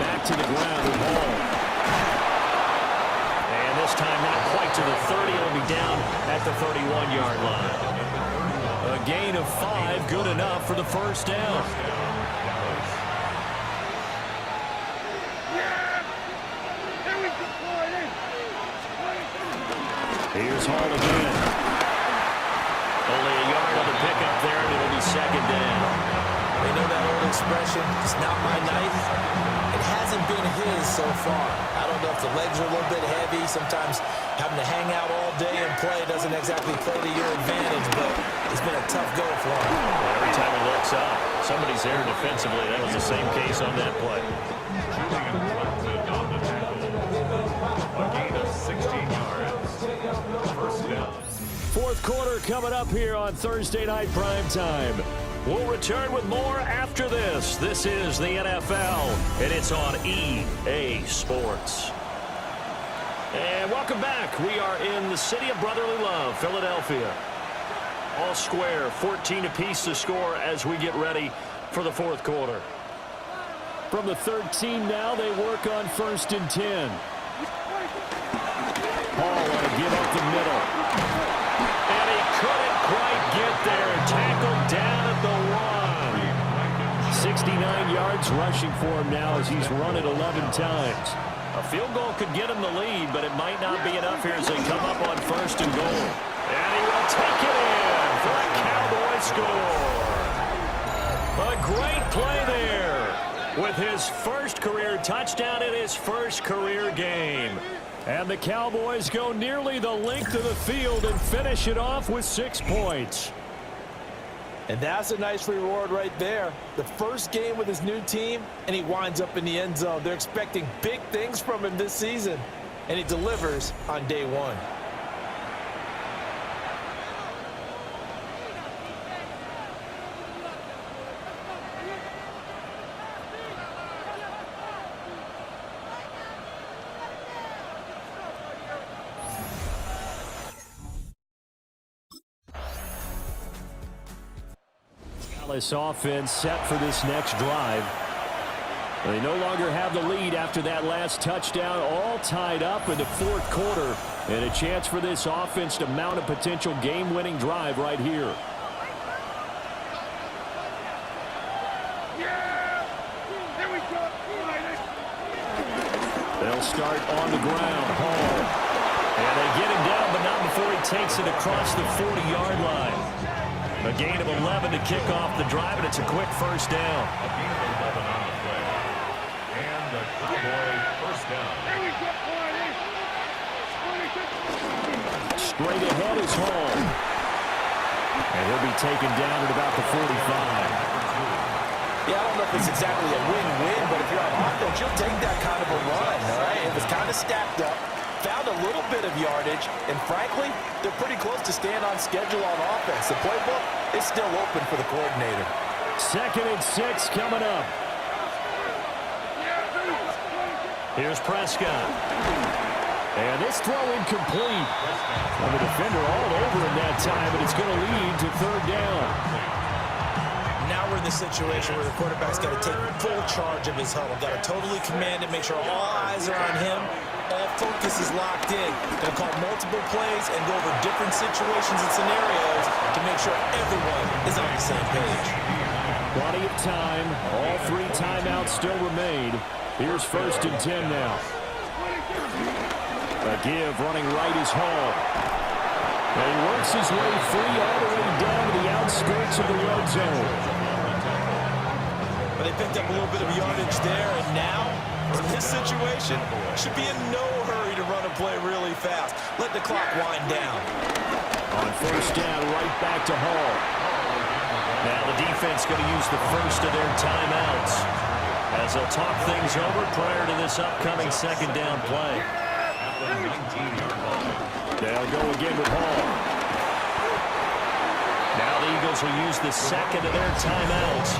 Speaker 7: Back to the ground with Hall. And this time not quite to the 30. It'll be down at the 31-yard line. A gain of 5, good enough for the first down. Here's Hall again. Only a yard on the pickup there, and it'll be second down.
Speaker 8: You know that old expression, it's not my night? It hasn't been his so far. I don't know if the legs are a little bit heavy. Sometimes having to hang out all day and play doesn't exactly play to your advantage, but it's been a tough go for him.
Speaker 7: Every time he looks up, somebody's there defensively. That was the same case on that play.
Speaker 4: A gain of 16 yards. First down.
Speaker 7: Fourth quarter coming up here on Thursday Night Primetime. We'll return with more after this. This is the NFL, and it's on EA Sports. And welcome back. We are in the city of brotherly love, Philadelphia. All square, 14 apiece to score as we get ready for the fourth quarter.
Speaker 6: From the 13 now, they work on first and 10.
Speaker 7: Hall want to give up the middle. And he couldn't quite get there. Tackled down at the 1. 69 yards rushing for him now as he's run it 11 times. A field goal could get him the lead, but it might not be enough here as they come up on first and goal. And he will take it in for a Cowboy score. A great play there with his first career touchdown in his first career game. And the Cowboys go nearly the length of the field and finish it off with 6 points.
Speaker 8: And that's a nice reward right there. The first game with his new team, and he winds up in the end zone. They're expecting big things from him this season, and he delivers on day 1.
Speaker 7: This offense set for this next drive. They no longer have the lead after that last touchdown, all tied up in the fourth quarter, and a chance for this offense to mount a potential game-winning drive right here. They'll start on the ground. Hall. And they get him down, but not before he takes it across the 40-yard line. A gain of 11 to kick off the drive, and it's a quick first down.
Speaker 4: A gain of 11 on the play. And the Cowboy first down.
Speaker 7: Straight ahead is Hall. And he'll be taken down at about the 45.
Speaker 8: Yeah, I don't know if it's exactly a win-win, but if you're on offense, you'll take that kind of a run, all right? It was kind of stacked up, found a little bit of yardage, and frankly, they're pretty close to staying on schedule on offense. The playbook is still open for the coordinator.
Speaker 7: 2nd and 6 coming up. Here's Prescott. And this throw incomplete. And the defender all over him that time, and it's going to lead to 3rd down.
Speaker 8: Now we're in the situation where the quarterback's got to take full charge of his huddle. Got to totally command it, make sure all eyes are on him. All focus is locked in. Going to call multiple plays and go over different situations and scenarios to make sure everyone is on the same page.
Speaker 7: Plenty of time. All 3 timeouts still remain. Here's 1st and 10 now. A give running right is Hall. And he works his way free all the way down to the outskirts of the red zone.
Speaker 8: But they picked up a little bit of yardage there, and now, in this situation, should be in no hurry to run a play really fast. Let the clock wind down.
Speaker 7: On 1st down, right back to Hall. Now the defense going to use the first of their timeouts as they'll talk things over prior to this upcoming 2nd down play. They'll go again with Hall. Now the Eagles will use the 2nd of their timeouts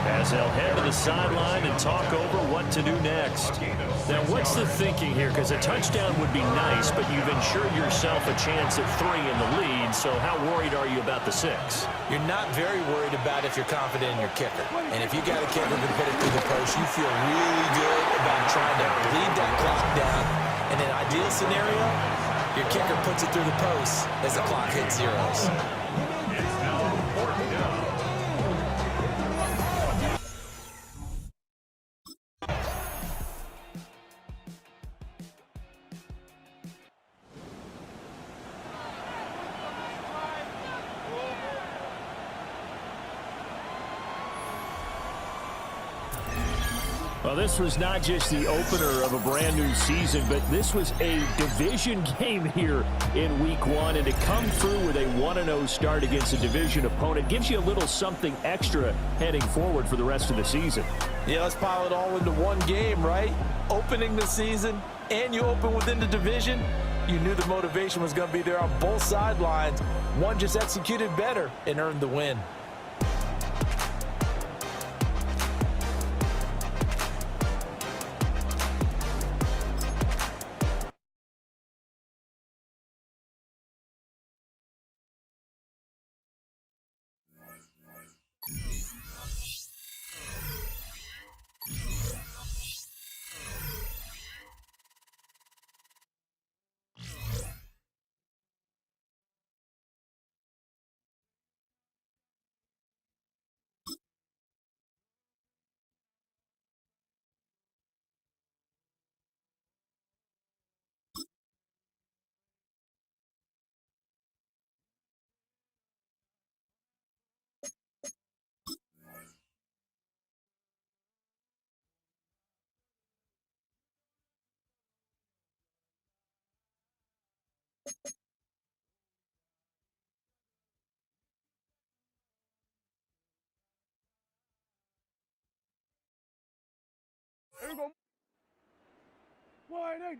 Speaker 7: as they'll head to the sideline and talk over what to do next. Now, what's the thinking here? Because a touchdown would be nice, but you've ensured yourself a chance at 3 in the lead, so how worried are you about the 6?
Speaker 8: You're not very worried about if you're confident in your kicker. And if you got a kicker who can put it through the post, you feel really good about trying to bleed that clock down. In an ideal scenario, your kicker puts it through the post as the clock hits zeros.
Speaker 7: Well, this was not just the opener of a brand new season, but this was a division game here in week 1. And to come through with a 1-0 start against a division opponent gives you a little something extra heading forward for the rest of the season.
Speaker 8: Yeah, let's pile it all into one game, right? Opening the season, and you open within the division. You knew the motivation was going to be there on both sidelines. One just executed better and earned the win.
Speaker 2: Here we go. Wide eight.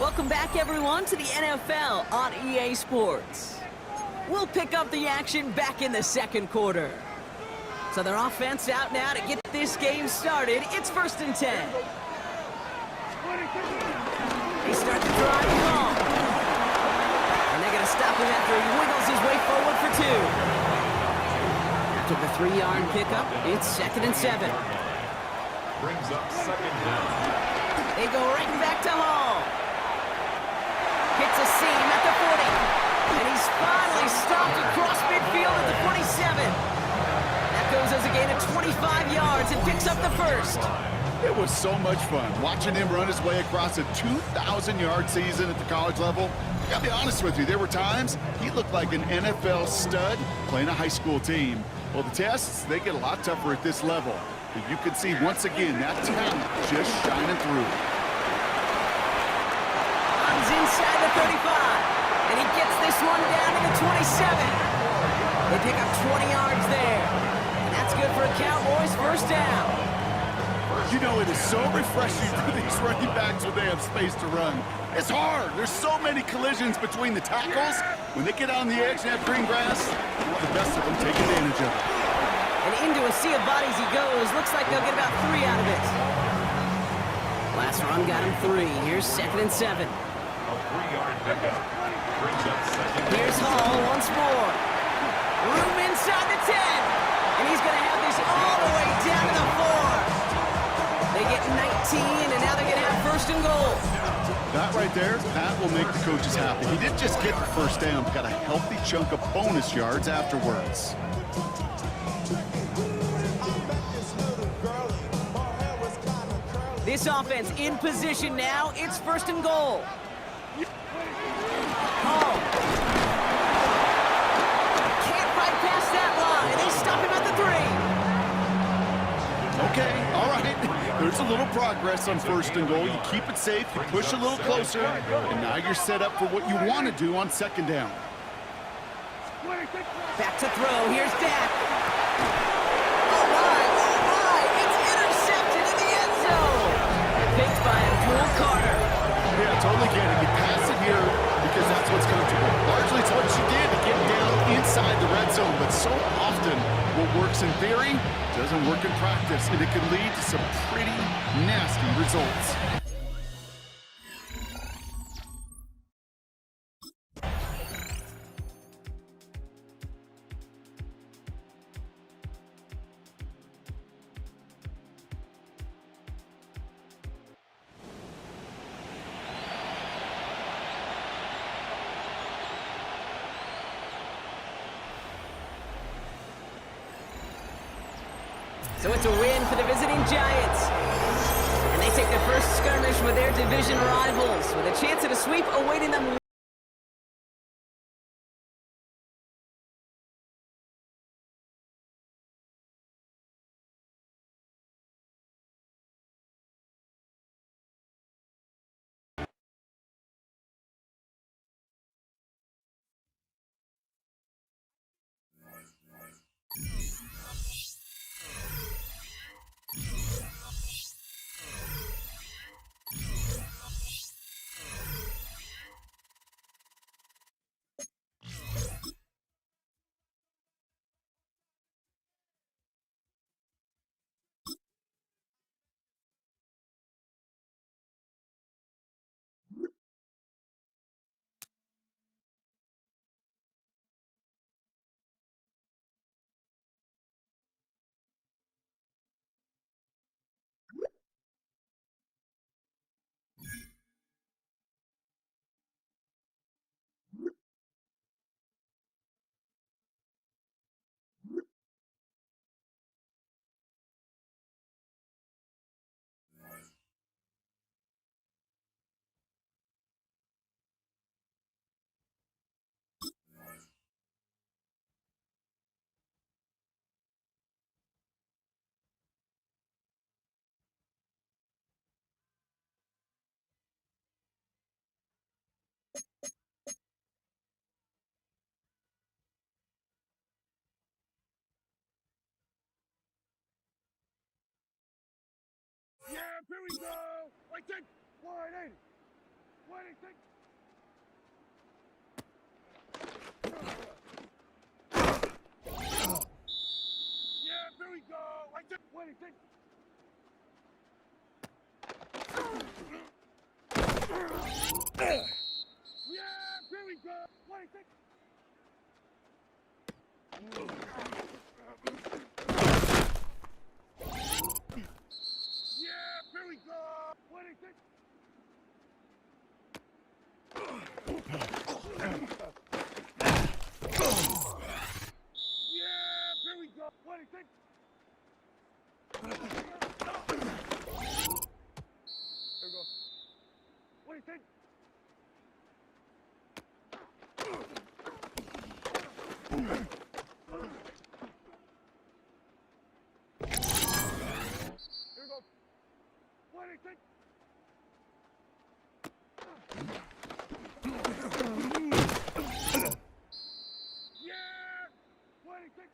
Speaker 3: Welcome back, everyone, to the NFL on EA Sports. We'll pick up the action back in the second quarter. So their offense out now to get this game started. It's 1st and 10. They start the drive long. And they're going to stop him after he wiggles his way forward for 2. After the 3-yard pickup, it's 2nd and 7.
Speaker 4: Brings up 2nd down.
Speaker 3: They go right back to Hall. Hits a seam at the 40. And he's finally stopped across midfield at the 47. That goes as a gain of 25 yards and picks up the first.
Speaker 5: It was so much fun watching him run his way across a 2,000-yard season at the college level. I gotta be honest with you, there were times he looked like an NFL stud playing a high school team. Well, the tests, they get a lot tougher at this level. But you can see once again that talent just shining through.
Speaker 3: Runs inside the 35. And he gets this one down to the 27. They pick up 20 yards there. And that's good for a Cowboys first down.
Speaker 5: You know, it is so refreshing for these running backs when they have space to run. It's hard. There's so many collisions between the tackles. When they get on the edge and have green grass, the best of them take advantage of it.
Speaker 3: And into a sea of bodies he goes. Looks like they'll get about 3 out of it. Last run got him 3. Here's 2nd and 7.
Speaker 4: A 3-yard pickup. Brings up 2nd.
Speaker 3: Here's Hall once more. Room inside the 10. And he's going to have this all the way down to the 4. They get 19, and now they're going to have 1st and goal.
Speaker 5: That right there, that will make the coaches happy. He didn't just get the first down, but got a healthy chunk of bonus yards afterwards.
Speaker 3: This offense in position now. It's 1st and goal. Hall. Can't fight past that line. They stop him at the 3.
Speaker 5: Okay, all right. There's a little progress on 1st and goal. You keep it safe, you push a little closer, and now you're set up for what you want to do on 2nd down.
Speaker 3: Back to throw. Here's Dak. Oh, my. It's intercepted in the end zone. Picked by Abdul Carter.
Speaker 5: Yeah, totally get it. You pass it here because that's what's comfortable. Largely it's what you did to get down inside the red zone, but so often what works in theory doesn't work in practice, and it can lead to some pretty nasty results.
Speaker 3: So it's a win for the visiting Giants. And they take their first skirmish with their division rivals with a chance at a sweep awaiting them.
Speaker 2: Yeah, here we go. Right there. 180. What do you think? Yeah, here we go. Like that. What do you think? Yeah, here we go. What do you think? Yeah, here we go. What do you think? Yeah, here we go. What do you think? There we go. What do you think? Here we go. What do you think? Yeah! What do you think?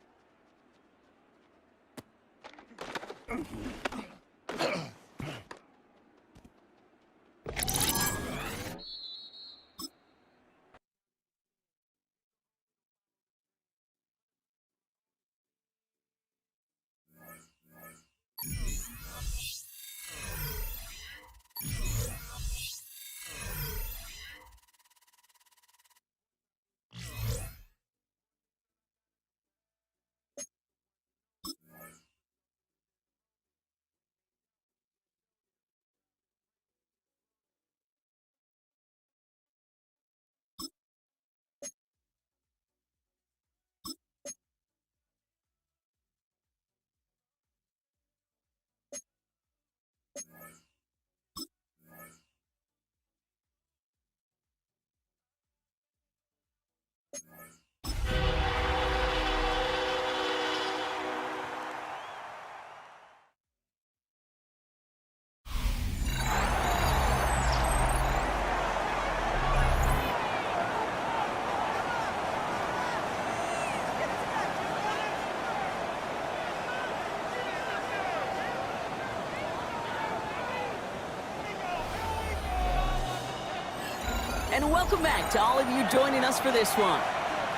Speaker 3: And welcome back to all of you joining us for this one.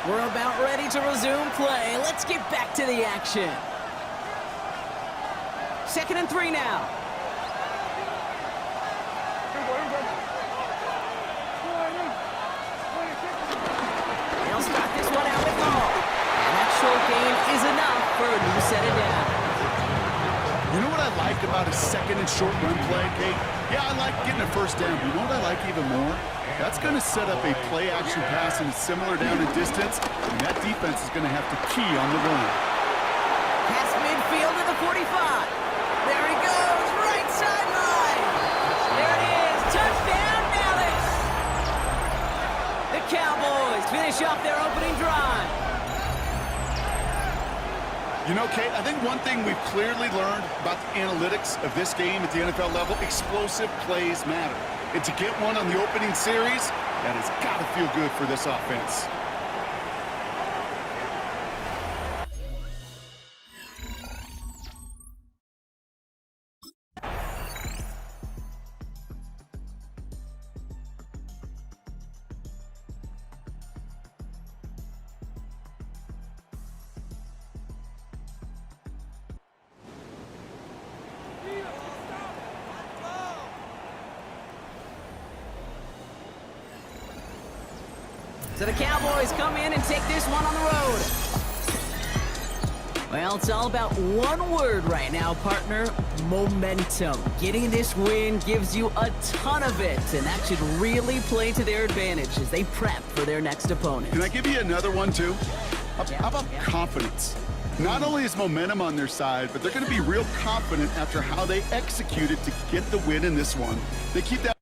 Speaker 3: We're about ready to resume play. Let's get back to the action. 2nd and 3 now. They'll start this one out with ball. And that short gain is enough for a new set of downs.
Speaker 5: You know what I like about a second and short run play, Kate? Yeah, I like getting a first down. You know what I like even more? That's going to set up a play-action pass in a similar down and distance, and that defense is going to have to key on the run.
Speaker 3: Past midfield to the 45. There he goes, right sideline. There it is, touchdown Dallas. The Cowboys finish off their opening drive.
Speaker 5: You know, Kate, I think one thing we've clearly learned about the analytics of this game at the NFL level, explosive plays matter. And to get one on the opening series, that has got to feel good for this offense.
Speaker 3: So the Cowboys come in and take this one on the road. Well, it's all about one word right now, partner: momentum. Getting this win gives you a ton of it, and that should really play to their advantage as they prep for their next opponent.
Speaker 5: Can I give you another one, too? How about confidence? Not only is momentum on their side, but they're going to be real confident after how they executed to get the win in this one. They keep that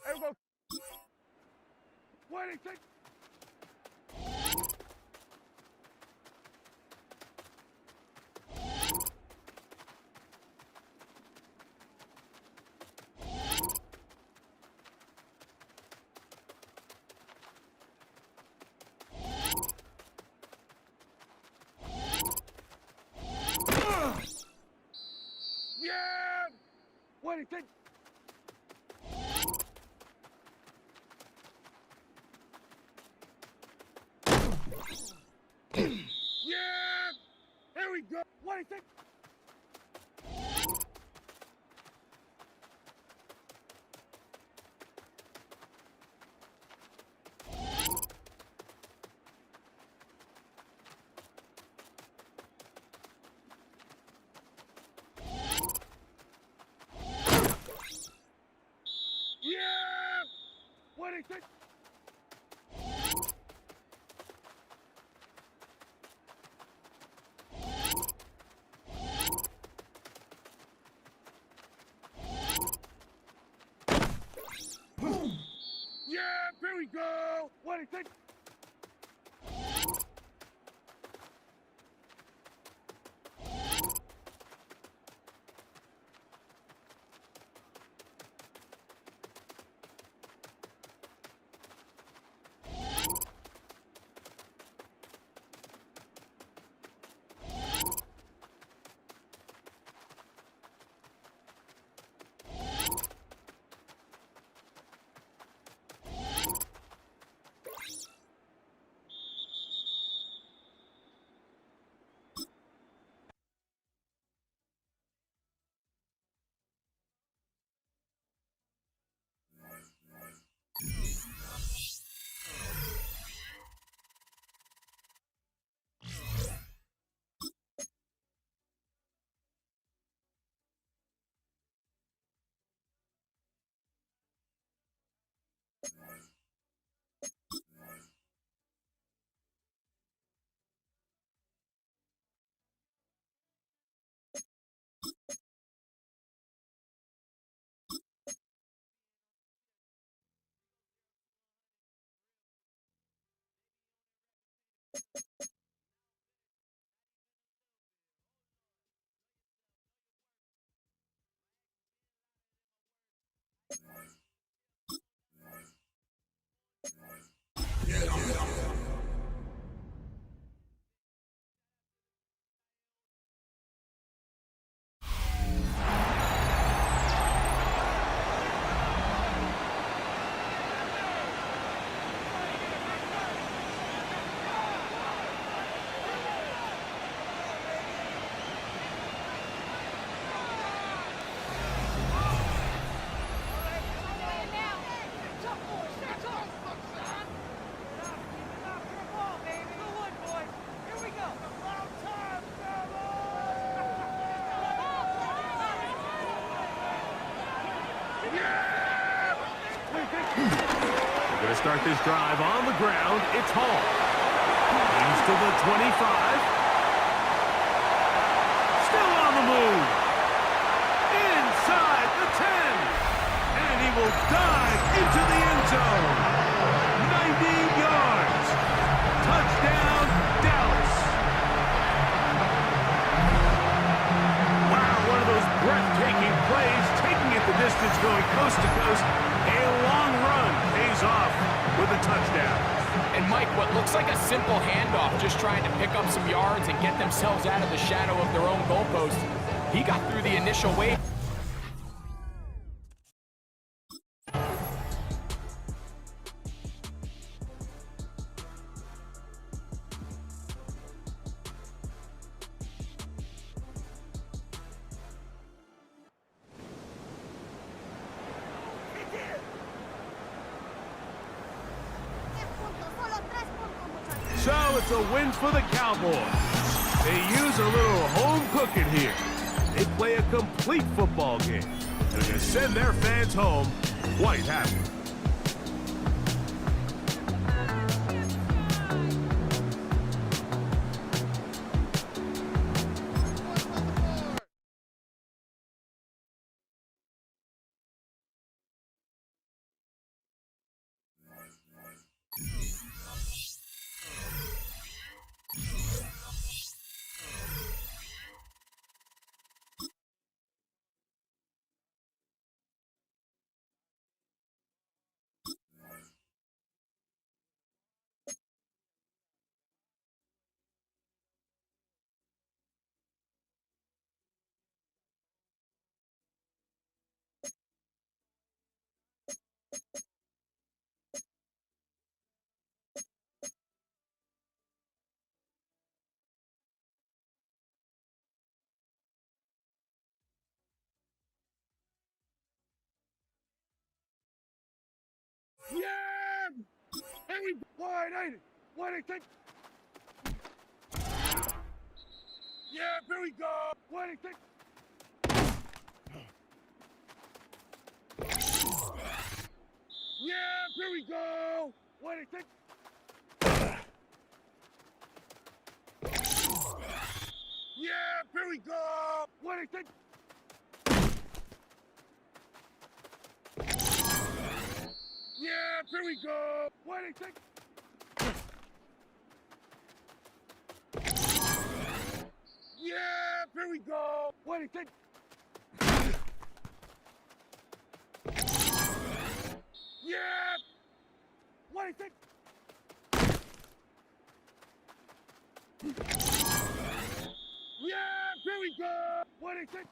Speaker 2: Everyone. 26. Yeah! 26. Yeah! Here we go. 26. Yeah! 26. Yeah, here we go. 26. to start this drive on the ground. It's Hall. He's to the 25. Still on the move. Inside the 10. And he will dive into the end zone. 90 yards. Touchdown, Dallas. Wow, one of those breathtaking plays, taking it the distance, going coast to coast. A long run pays off with a touchdown.
Speaker 9: And Mike, what looks like a simple handoff, just trying to pick up some yards and get themselves out of the shadow of their own goalpost. He got through the initial wave.
Speaker 2: So it's a win for the Cowboys. They use a little home cooking here. They play a complete football game. They're going to send their fans home quite happy. Yeah! Here we go. Wide, ain't it? What do you think? Yeah, here we go. What do you think? Yeah, here we go. What do you think? Yeah, here we go. What do you think? Yeah, here we go. What do you think? Yeah, here we go. What do you think? Yeah. What do you think? Yeah, here we go. What do you think?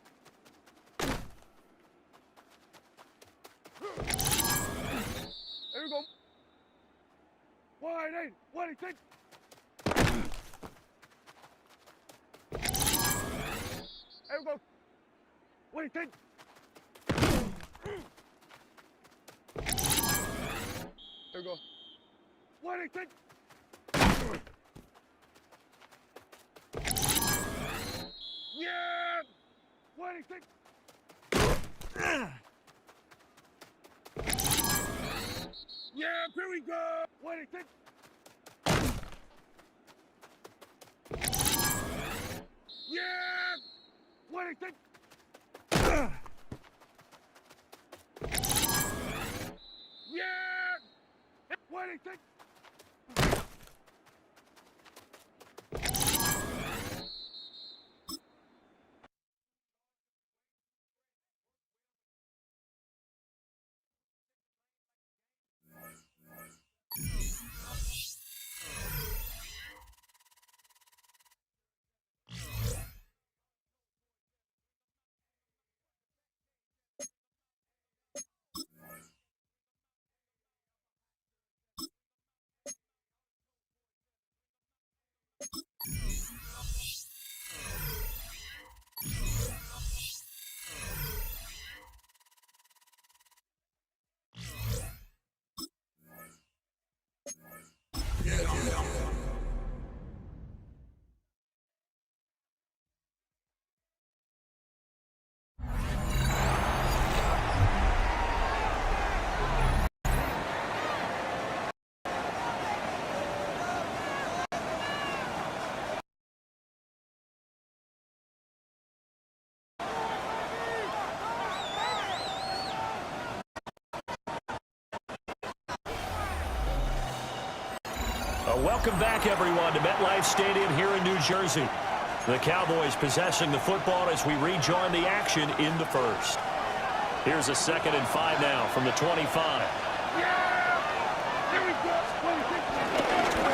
Speaker 2: There we go. Wide eight. What do you think? There we go. What do you think? There we go. What do you think? Yeah! What do you think? Yeah, here we go! What do you think? Yeah! What do you think? Yeah! What do you think?
Speaker 7: Welcome back, everyone, to MetLife Stadium here in New Jersey. The Cowboys possessing the football as we rejoin the action in the first. Here's a 2nd and 5 now from the 25.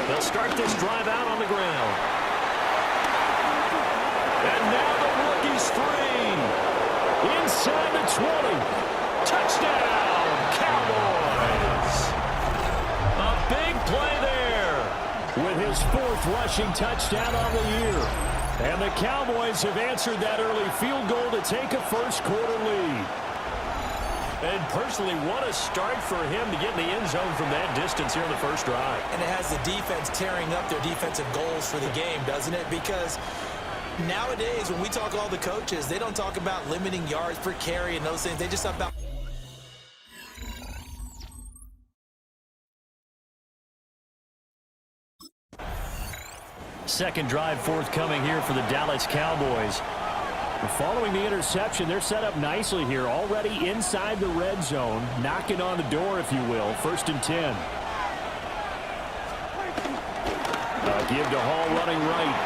Speaker 7: They'll start this drive out on the ground. And now the rookie's 3. Inside the 20. Touchdown, Cowboys. A big play there with his 4th rushing touchdown on the year. And the Cowboys have answered that early field goal to take a first-quarter lead. And personally, what a start for him to get in the end zone from that distance here in the first drive.
Speaker 8: And it has the defense tearing up their defensive goals for the game, doesn't it? Because nowadays, when we talk to all the coaches, they don't talk about limiting yards per carry and those things. They just talk about...
Speaker 7: Second drive forthcoming here for the Dallas Cowboys. Following the interception, they're set up nicely here, already inside the red zone, knocking on the door, if you will. 1st and 10. Give to Hall running right.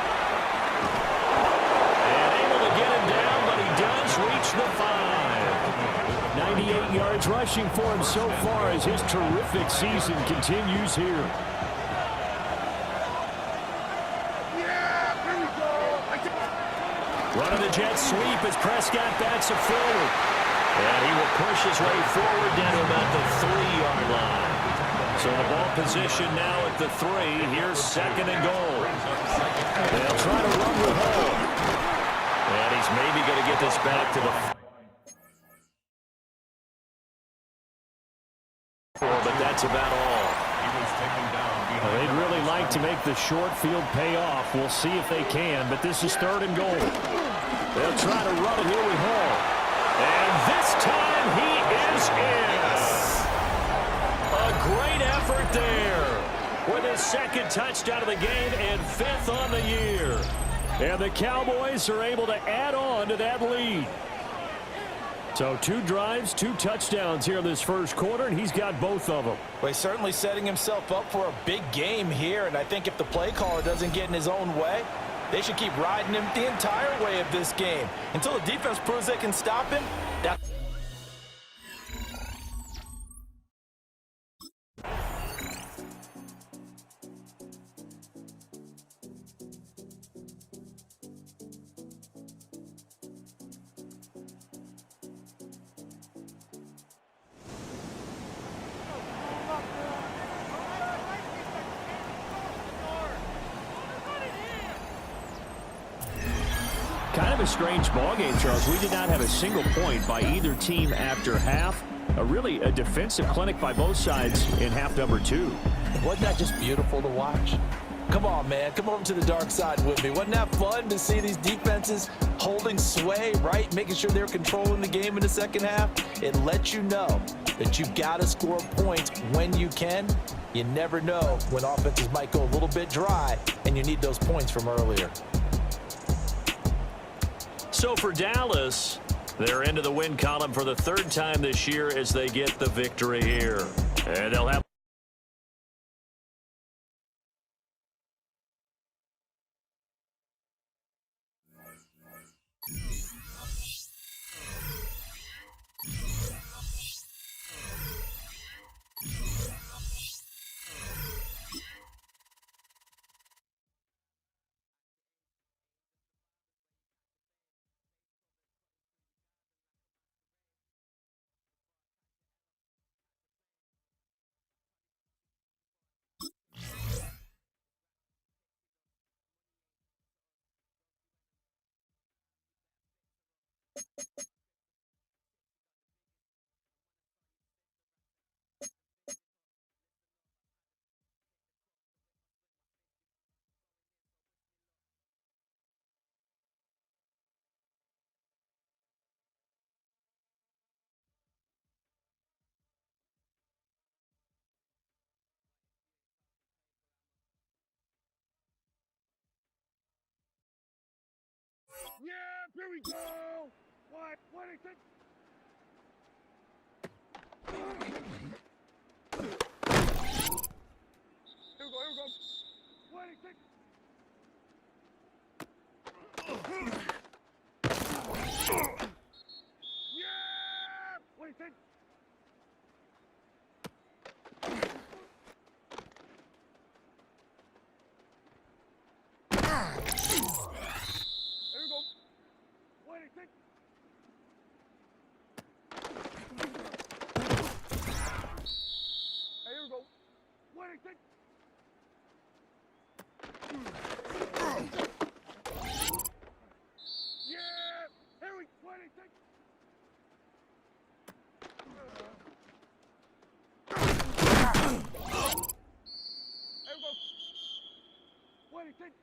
Speaker 7: And able to get him down, but he does reach the 5. 98 yards rushing for him so far as his terrific season continues here. Running the jet sweep as Prescott backs it forward. And he will push his way forward down to about the 3-yard line. So the ball position now at the 3. Here's 2nd and goal. They'll try to run with Hall. And he's maybe going to get this back to the 4, but that's about all. They'd really like to make the short field pay off. We'll see if they can, but this is 3rd and goal. They'll try to run it here with Hall. And this time he is in. A great effort there with his 2nd touchdown of the game and 5th on the year. And the Cowboys are able to add on to that lead. So 2 drives, 2 touchdowns here in this first quarter, and he's got both of them.
Speaker 8: Well, he's certainly setting himself up for a big game here, and I think if the play caller doesn't get in his own way, they should keep riding him the entire way of this game. Until the defense proves they can stop him,
Speaker 7: Kind of a strange ballgame, Charles. We did not have a single point by either team after half. Really a defensive clinic by both sides in half number 2.
Speaker 8: wasn't that just beautiful to watch? Come on, man. Come over to the dark side with me. Wasn't that fun to see these defenses holding sway, right? Making sure they're controlling the game in the second half. It lets you know that you've got to score points when you can. You never know when offenses might go a little bit dry, and you need those points from earlier.
Speaker 7: So for Dallas, they're into the win column for the 3rd time this year as they get the victory here. And they'll have
Speaker 2: Yeah, here we go! What is it? Here we go, here we go. What do you think? There we go. What do you think? There we go. What do you think? Yeah! Here we go. What do you think? There we go. What do you think?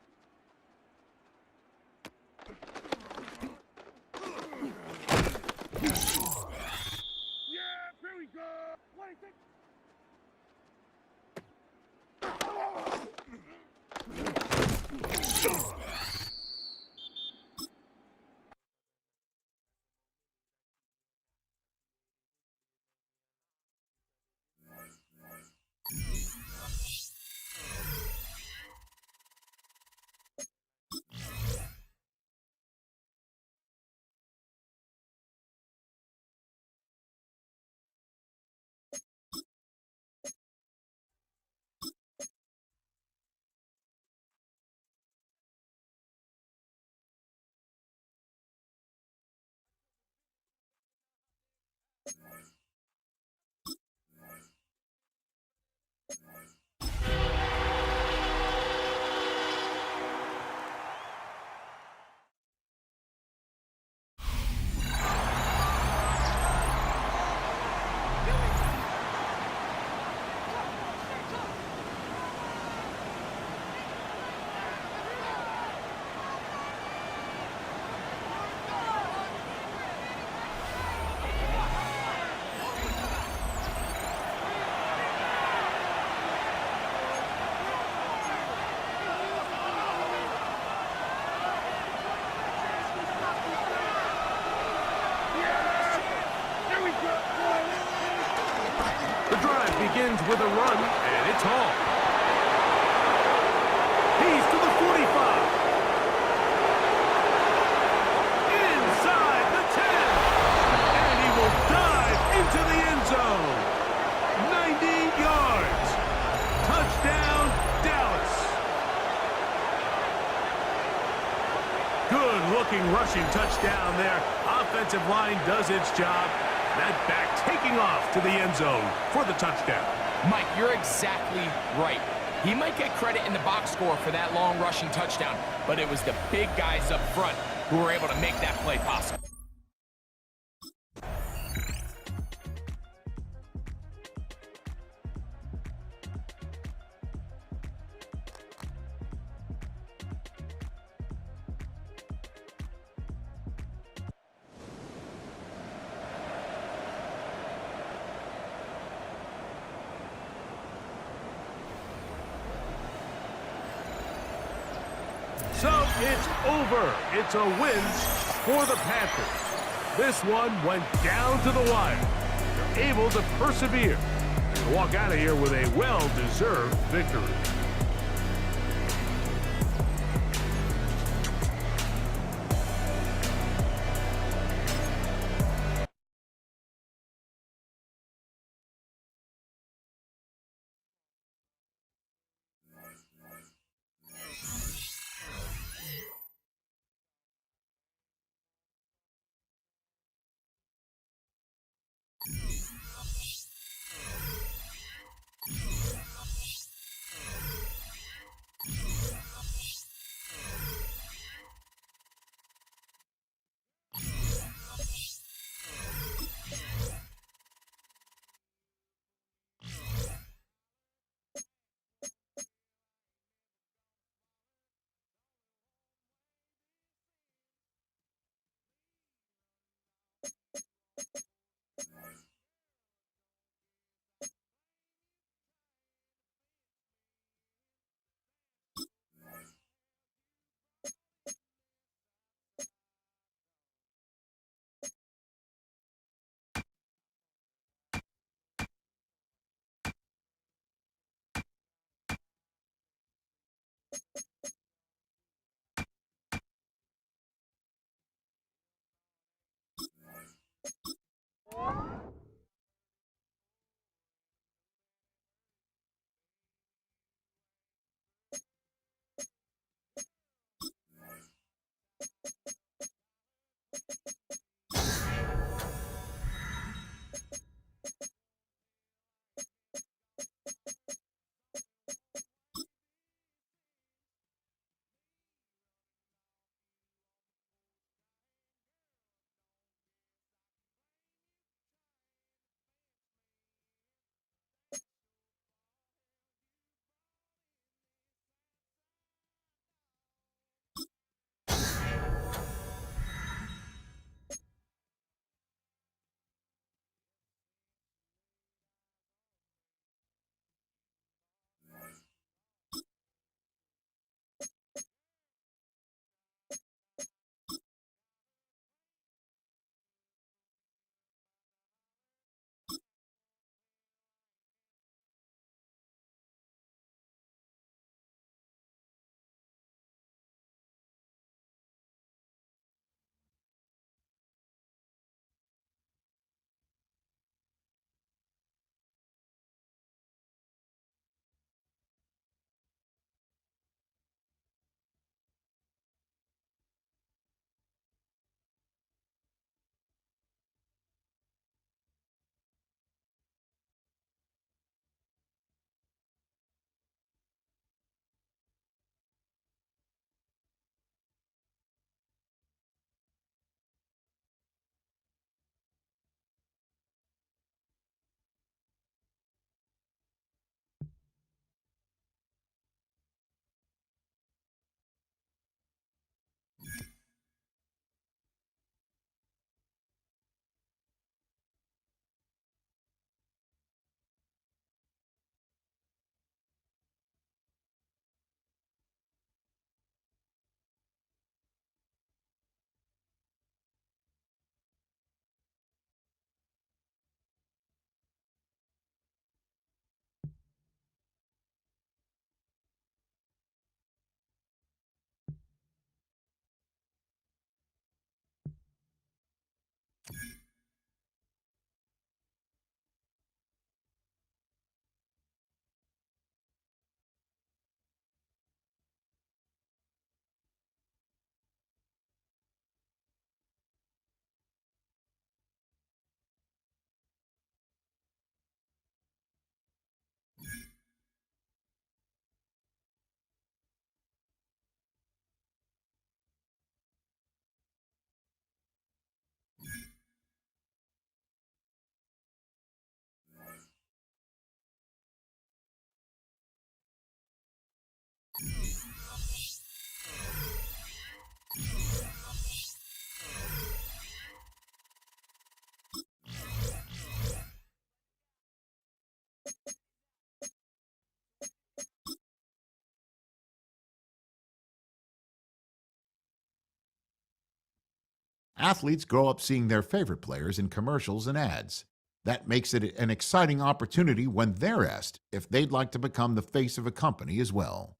Speaker 2: Yeah, here we go. What do you think? The drive begins with a run, and it's Hall. He's to the 45. Inside the 10. And he will dive into the end zone. 90 yards. Touchdown, Dallas. Good-looking rushing touchdown there. Offensive line does its job. That back taking off to the end zone for the touchdown.
Speaker 9: Mike, you're exactly right. He might get credit in the box score for that long rushing touchdown, but it was the big guys up front who were able to make that play possible.
Speaker 2: So it's over. It's a win for the Panthers. This one went down to the wire. They're able to persevere and walk out of here with a well-deserved victory.
Speaker 1: Athletes grow up seeing their favorite players in commercials and ads. That makes it an exciting opportunity when they're asked if they'd like to become the face of a company as well.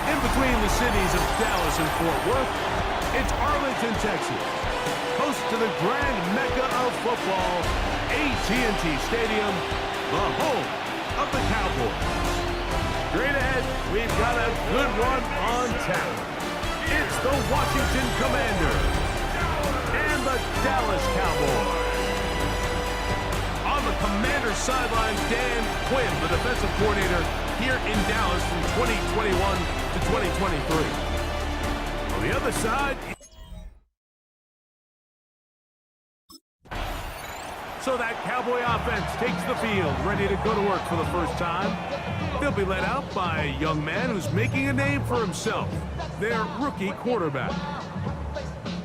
Speaker 2: In between the cities of Dallas and Fort Worth, it's Arlington, Texas. Host to the grand mecca of football, AT&T Stadium, the home of the Cowboys. Straight ahead, we've got a good one on tap. It's the Washington Commanders and the Dallas Cowboys. On the Commanders sideline, Dan Quinn, the defensive coordinator here in Dallas from 2021 to 2023. On the other side, so that Cowboy offense takes the field, ready to go to work for the first time. They'll be led out by a young man who's making a name for himself, their rookie quarterback.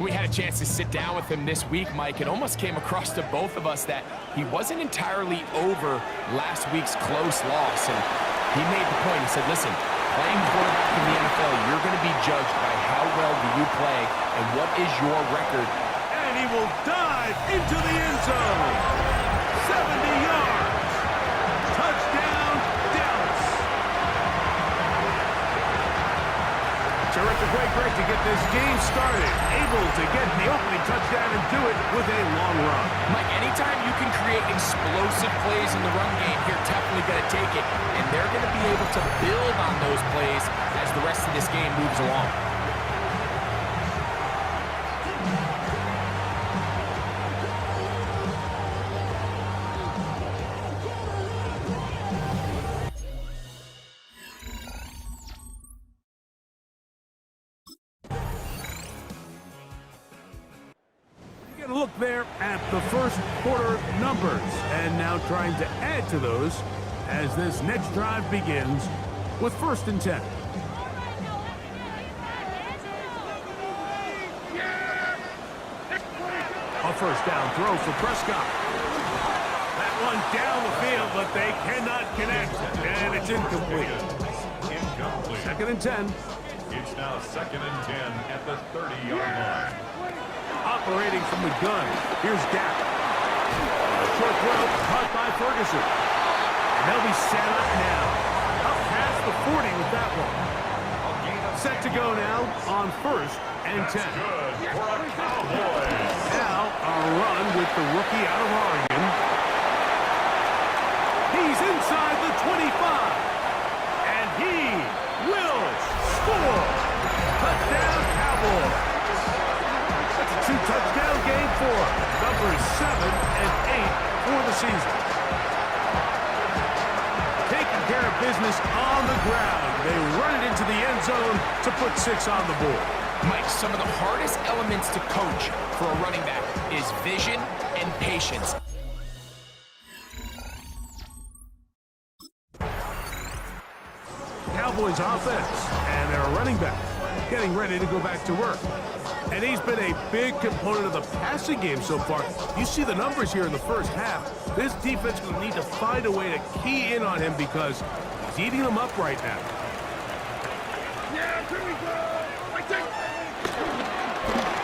Speaker 9: We had a chance to sit down with him this week, Mike. It almost came across to both of us that he wasn't entirely over last week's close loss. And he made the point. He said, listen, playing quarterback in the NFL, you're going to be judged by how well do you play and what is your record.
Speaker 2: And he will dive into the end zone. 70 yards. Touchdown, Dallas. Terrific way, great to get this game started. Able to get the opening touchdown and do it with a long run.
Speaker 9: Mike, anytime you can create explosive plays in the run game, you're definitely going to take it. And they're going to be able to build on those plays as the rest of this game moves along.
Speaker 2: Get a look there at the first quarter numbers, and now trying to add to those as this next drive begins with 1st and 10. A first down throw for Prescott. That one down the field, but they cannot connect, and it's incomplete. 2nd and 10.
Speaker 4: It's now 2nd and 10 at the 30-yard line.
Speaker 2: Operating from the gun. Here's Gap. A short throw caught by Ferguson. And they'll be set up now. Up past the 40 with that one. Set to go now on 1st and 10.
Speaker 4: Good for a Cowboys.
Speaker 2: Now a run with the rookie out of Oregon. He's inside the 25. And he will score. Touchdown, Cowboys. That's a 2-touchdown game for numbers 7 and 8 for the season. Taking care of business on the ground. They run it into the end zone to put 6 on the board.
Speaker 9: Mike, some of the hardest elements to coach for a running back is vision and patience.
Speaker 2: Cowboys offense and their running back getting ready to go back to work. And he's been a big component of the passing game so far. You see the numbers here in the first half. This defense will need to find a way to key in on him because He's eating them up right now.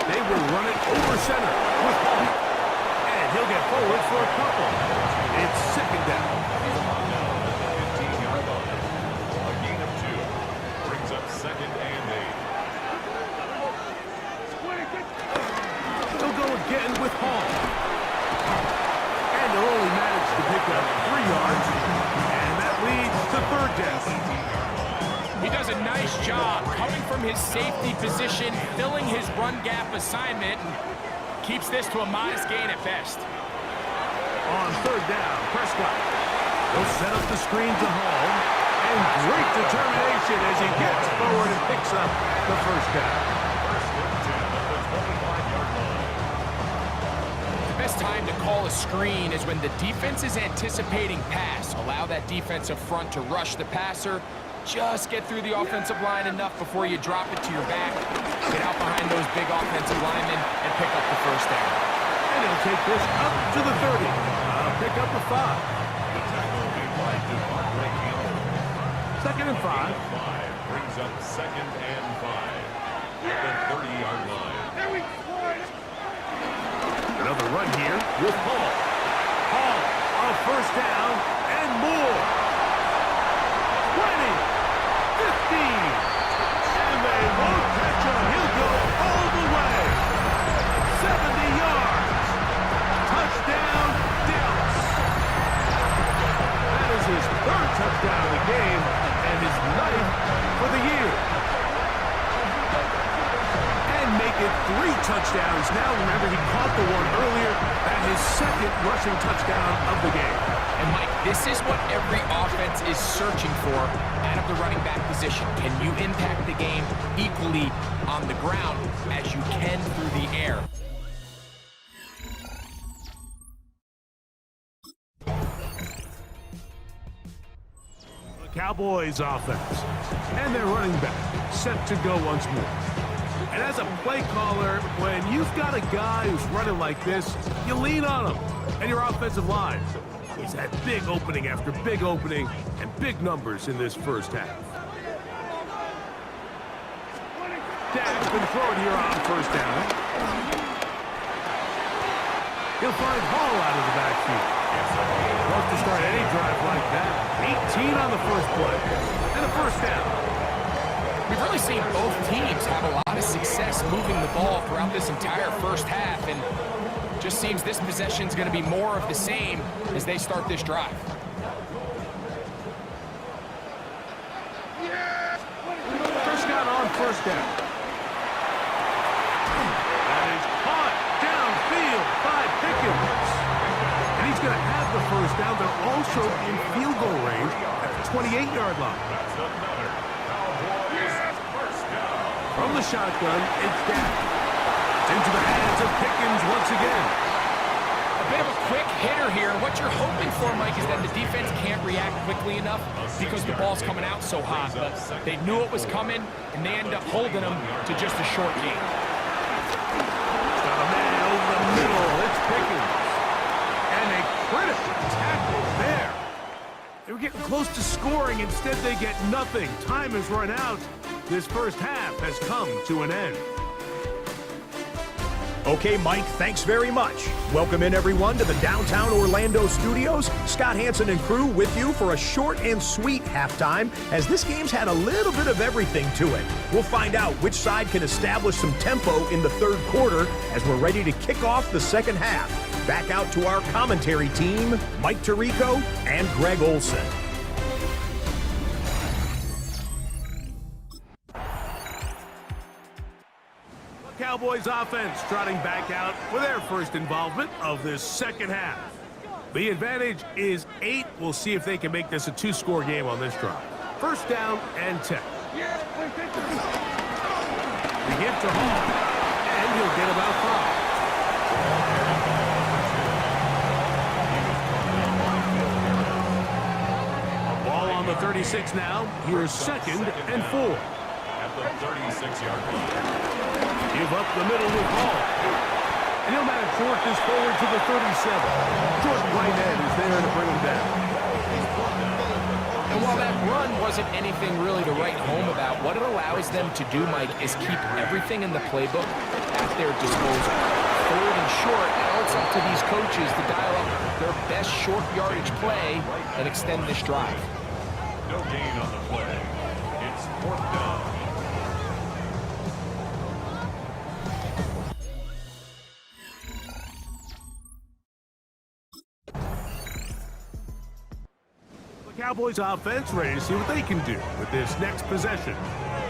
Speaker 2: They will run it over center with Hall. And he'll get forward for a couple. It's second down.
Speaker 4: A gain of 2 brings up second and 8.
Speaker 2: He'll go again with Hall. And they'll only manage to pick up 3 yards. And that leads to third down.
Speaker 9: He does a nice job coming from his safety position, filling his run gap assignment, and keeps this to a modest gain at best.
Speaker 2: On third down, Prescott. He'll set up the screen to Hall. And great determination as he gets forward and picks up the first down.
Speaker 4: First and 10 at the 25-yard line.
Speaker 9: The best time to call a screen is when the defense is anticipating pass. Allow that defensive front to rush the passer. Just get through the offensive line enough before you drop it to your back. Get out behind those big offensive linemen and pick up the first down.
Speaker 2: And he'll take this up to the 30. Pick up the 5.
Speaker 4: The tackle will be wide to Andre Campbell.
Speaker 2: Second and 5.
Speaker 4: 5 brings up second and 5 at the 30-yard line.
Speaker 2: Another run here with Hall. Hall, a first down and more. 20, 15, and they won't catch him. He'll go all the way. 70 yards. Touchdown, Dallas. That is his third touchdown of the game and his 9th for the year. And make it 3 touchdowns now. Remember, he caught the one earlier. That his second rushing touchdown of the game.
Speaker 9: And Mike, this is what every offense is searching for out of the running back position. Can you impact the game equally on the ground as you can through the air?
Speaker 2: The Cowboys offense. And their running back set to go once more. And as a play caller, when you've got a guy who's running like this, you lean on him and your offensive line. He's had big opening after big opening and big numbers in this first half. Dak's been thrown here on first down. He'll find Hall out of the backfield. Love to start any drive like that. 18 on the first play. And a first down.
Speaker 9: We've really seen both teams have a lot of success moving the ball throughout this entire first half, and just seems this possession is going to be more of the same as they start this drive.
Speaker 2: Prescott on first down. That is caught downfield by Pickens. And he's going to have the first down. They're also in field goal range at the 28-yard line.
Speaker 4: That's another Cowboys first down.
Speaker 2: From the shotgun, it's Dak. Into the hands of Pickens once again.
Speaker 9: A bit of a quick hitter here. What you're hoping for, Mike, is that the defense can't react quickly enough because the ball's coming out so hot. But they knew it was coming, and they end up holding them to just a short gain.
Speaker 2: Got a man over the middle. It's Pickens. And a critical tackle there. They were getting close to scoring. Instead, they get nothing. Time has run out. This first half has come to an end.
Speaker 6: Okay, Mike, thanks very much. Welcome in, everyone, to the downtown Orlando studios. Scott Hansen and crew with you for a short and sweet halftime, as this game's had a little bit of everything to it. We'll find out which side can establish some tempo in the third quarter as we're ready to kick off the second half. Back out to our commentary team, Mike Tirico and Greg Olson.
Speaker 2: Cowboys offense trotting back out for their first involvement of this second half. The advantage is 8. We'll see if they can make this a 2-score game on this drive. First down and 10. The gift to Hall, and he'll get about 5. A ball on the 36 now. Here's second and 4.
Speaker 4: At the 36-yard line.
Speaker 2: Give up the middle with Hall. And he'll manage to work this forward to the 37. Jordan Whitehead is there to bring him down. And while that run
Speaker 9: wasn't anything really to write home about. What it allows them to do, Mike, is keep everything in the playbook at their disposal. Third and short, now it's up to these coaches to dial up their best short yardage play and extend this drive.
Speaker 4: No gain on the play. It's 4th down.
Speaker 2: Cowboys offense ready to see what they can do with this next possession.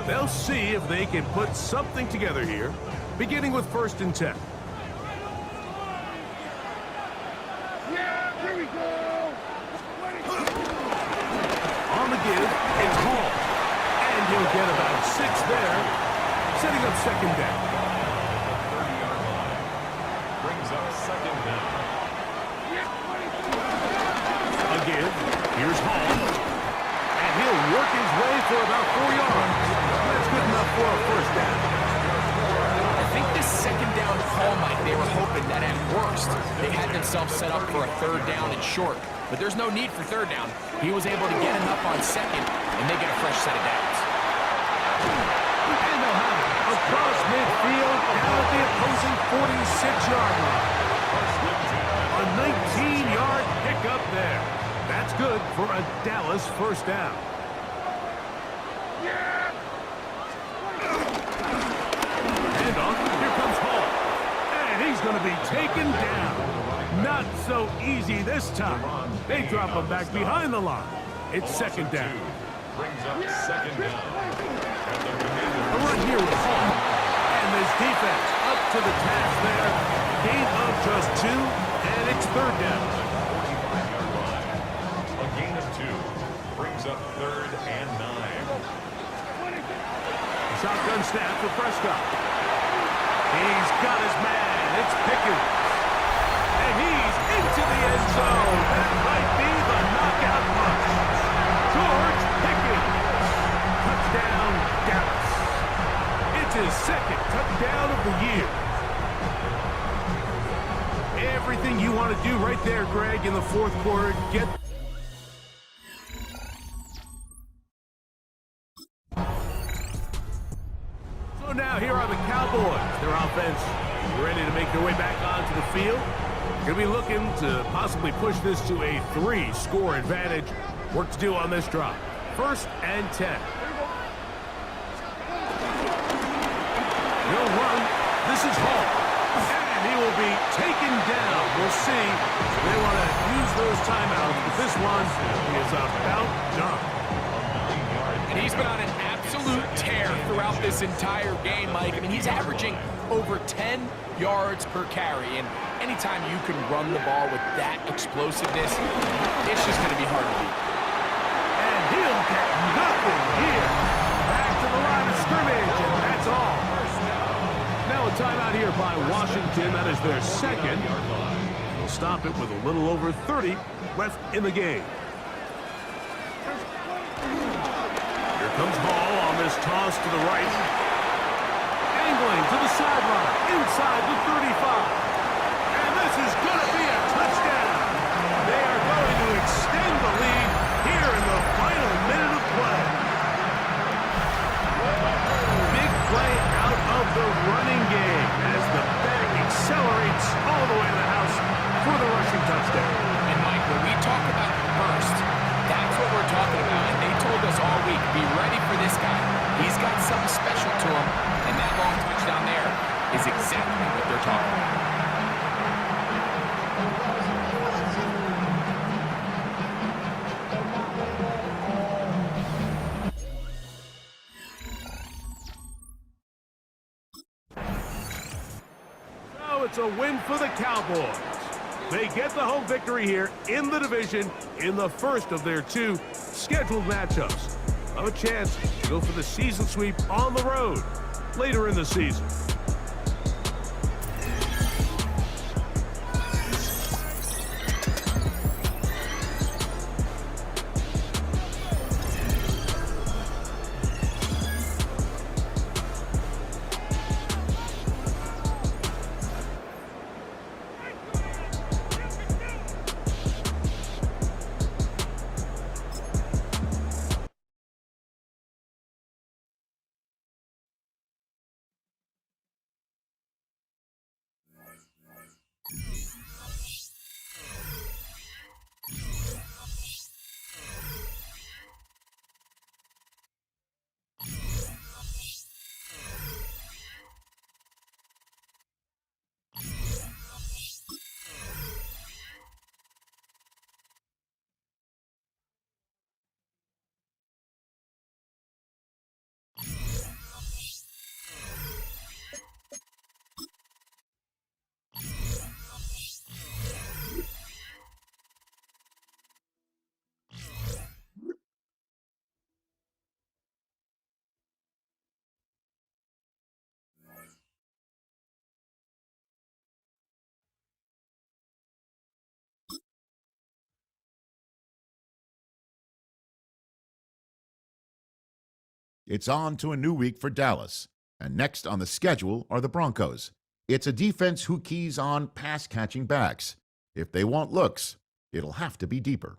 Speaker 2: They'll see if they can put something together here, beginning with 1st and 10.
Speaker 10: Here we go.
Speaker 2: On the give, it's Hall. And he'll get about 6 there, setting up 2nd down.
Speaker 4: 30-yard line. Brings up 2nd down.
Speaker 2: A give, here's Hall. And he'll work his way for about 4 yards. That's good enough for a 1st down.
Speaker 9: I think this 2nd down call, Mike, they were hoping that at worst they had themselves set up for a 3rd down and short. But there's no need for 3rd down. He was able to get him up on 2nd, and they get a fresh set of downs.
Speaker 2: And they'll have it across midfield, down at the opposing 46-yard line. A 19-yard pickup there. That's good for a Dallas 1st down. Handoff, here comes Hall. And he's going to be taken down. Not so easy this time. They drop him back behind the line. It's 2nd down.
Speaker 4: Brings up 2nd down.
Speaker 2: A run here with Hall. And this defense up to the task there. Gain of just 2, and it's 3rd down.
Speaker 4: 45-yard line. A gain of 2. Brings up 3rd and 9.
Speaker 2: Shotgun snap for Prescott. He's got his man. It's Pickens. And he's into the end zone. That might be the knockout punch. George Pickens. Touchdown, Dallas. It's his 2nd touchdown of the year. Everything you want to do right there, Greg, in the 4th quarter. Get So now here are the Cowboys. Their offense ready to make their way back onto the field. Going to be looking to possibly push this to a 3-score advantage. Work to do on this drive. 1st and 10. He'll run. This is Hall. And he will be taken down. We'll see. They want to use those timeouts, but this one is about done.
Speaker 9: And he's been on an absolute tear throughout this entire game, Mike. I mean, he's averaging over 10 yards per carry. And anytime you can run the ball with that explosiveness, it's just going to be hard to beat.
Speaker 2: And he'll get nothing here. Back to the line of scrimmage, and that's all. Now a timeout here by Washington. That is their 2nd. They'll stop it with a little over 30 left in the game. Here comes Hall on this toss to the right. Angling to the sideline, inside the 35. And this is going to be a touchdown. They are going to extend the lead here in the final minute of play. Big play out of the running game as the back accelerates all the way to the house for the rushing touchdown.
Speaker 9: And Mike, when we talk about burst, that's what we're talking about. And they told us all week, be ready for this guy. He's got something special to him, and that long touchdown there is exactly what they're talking about.
Speaker 2: So it's a win for the Cowboys. They get the home victory here in the division in the 1st of their 2 scheduled matchups. A chance to go for the season sweep on the road later in the season.
Speaker 1: It's on to a new week for Dallas, and next on the schedule are the Broncos. It's a defense who keys on pass-catching backs. If they want looks, it'll have to be deeper.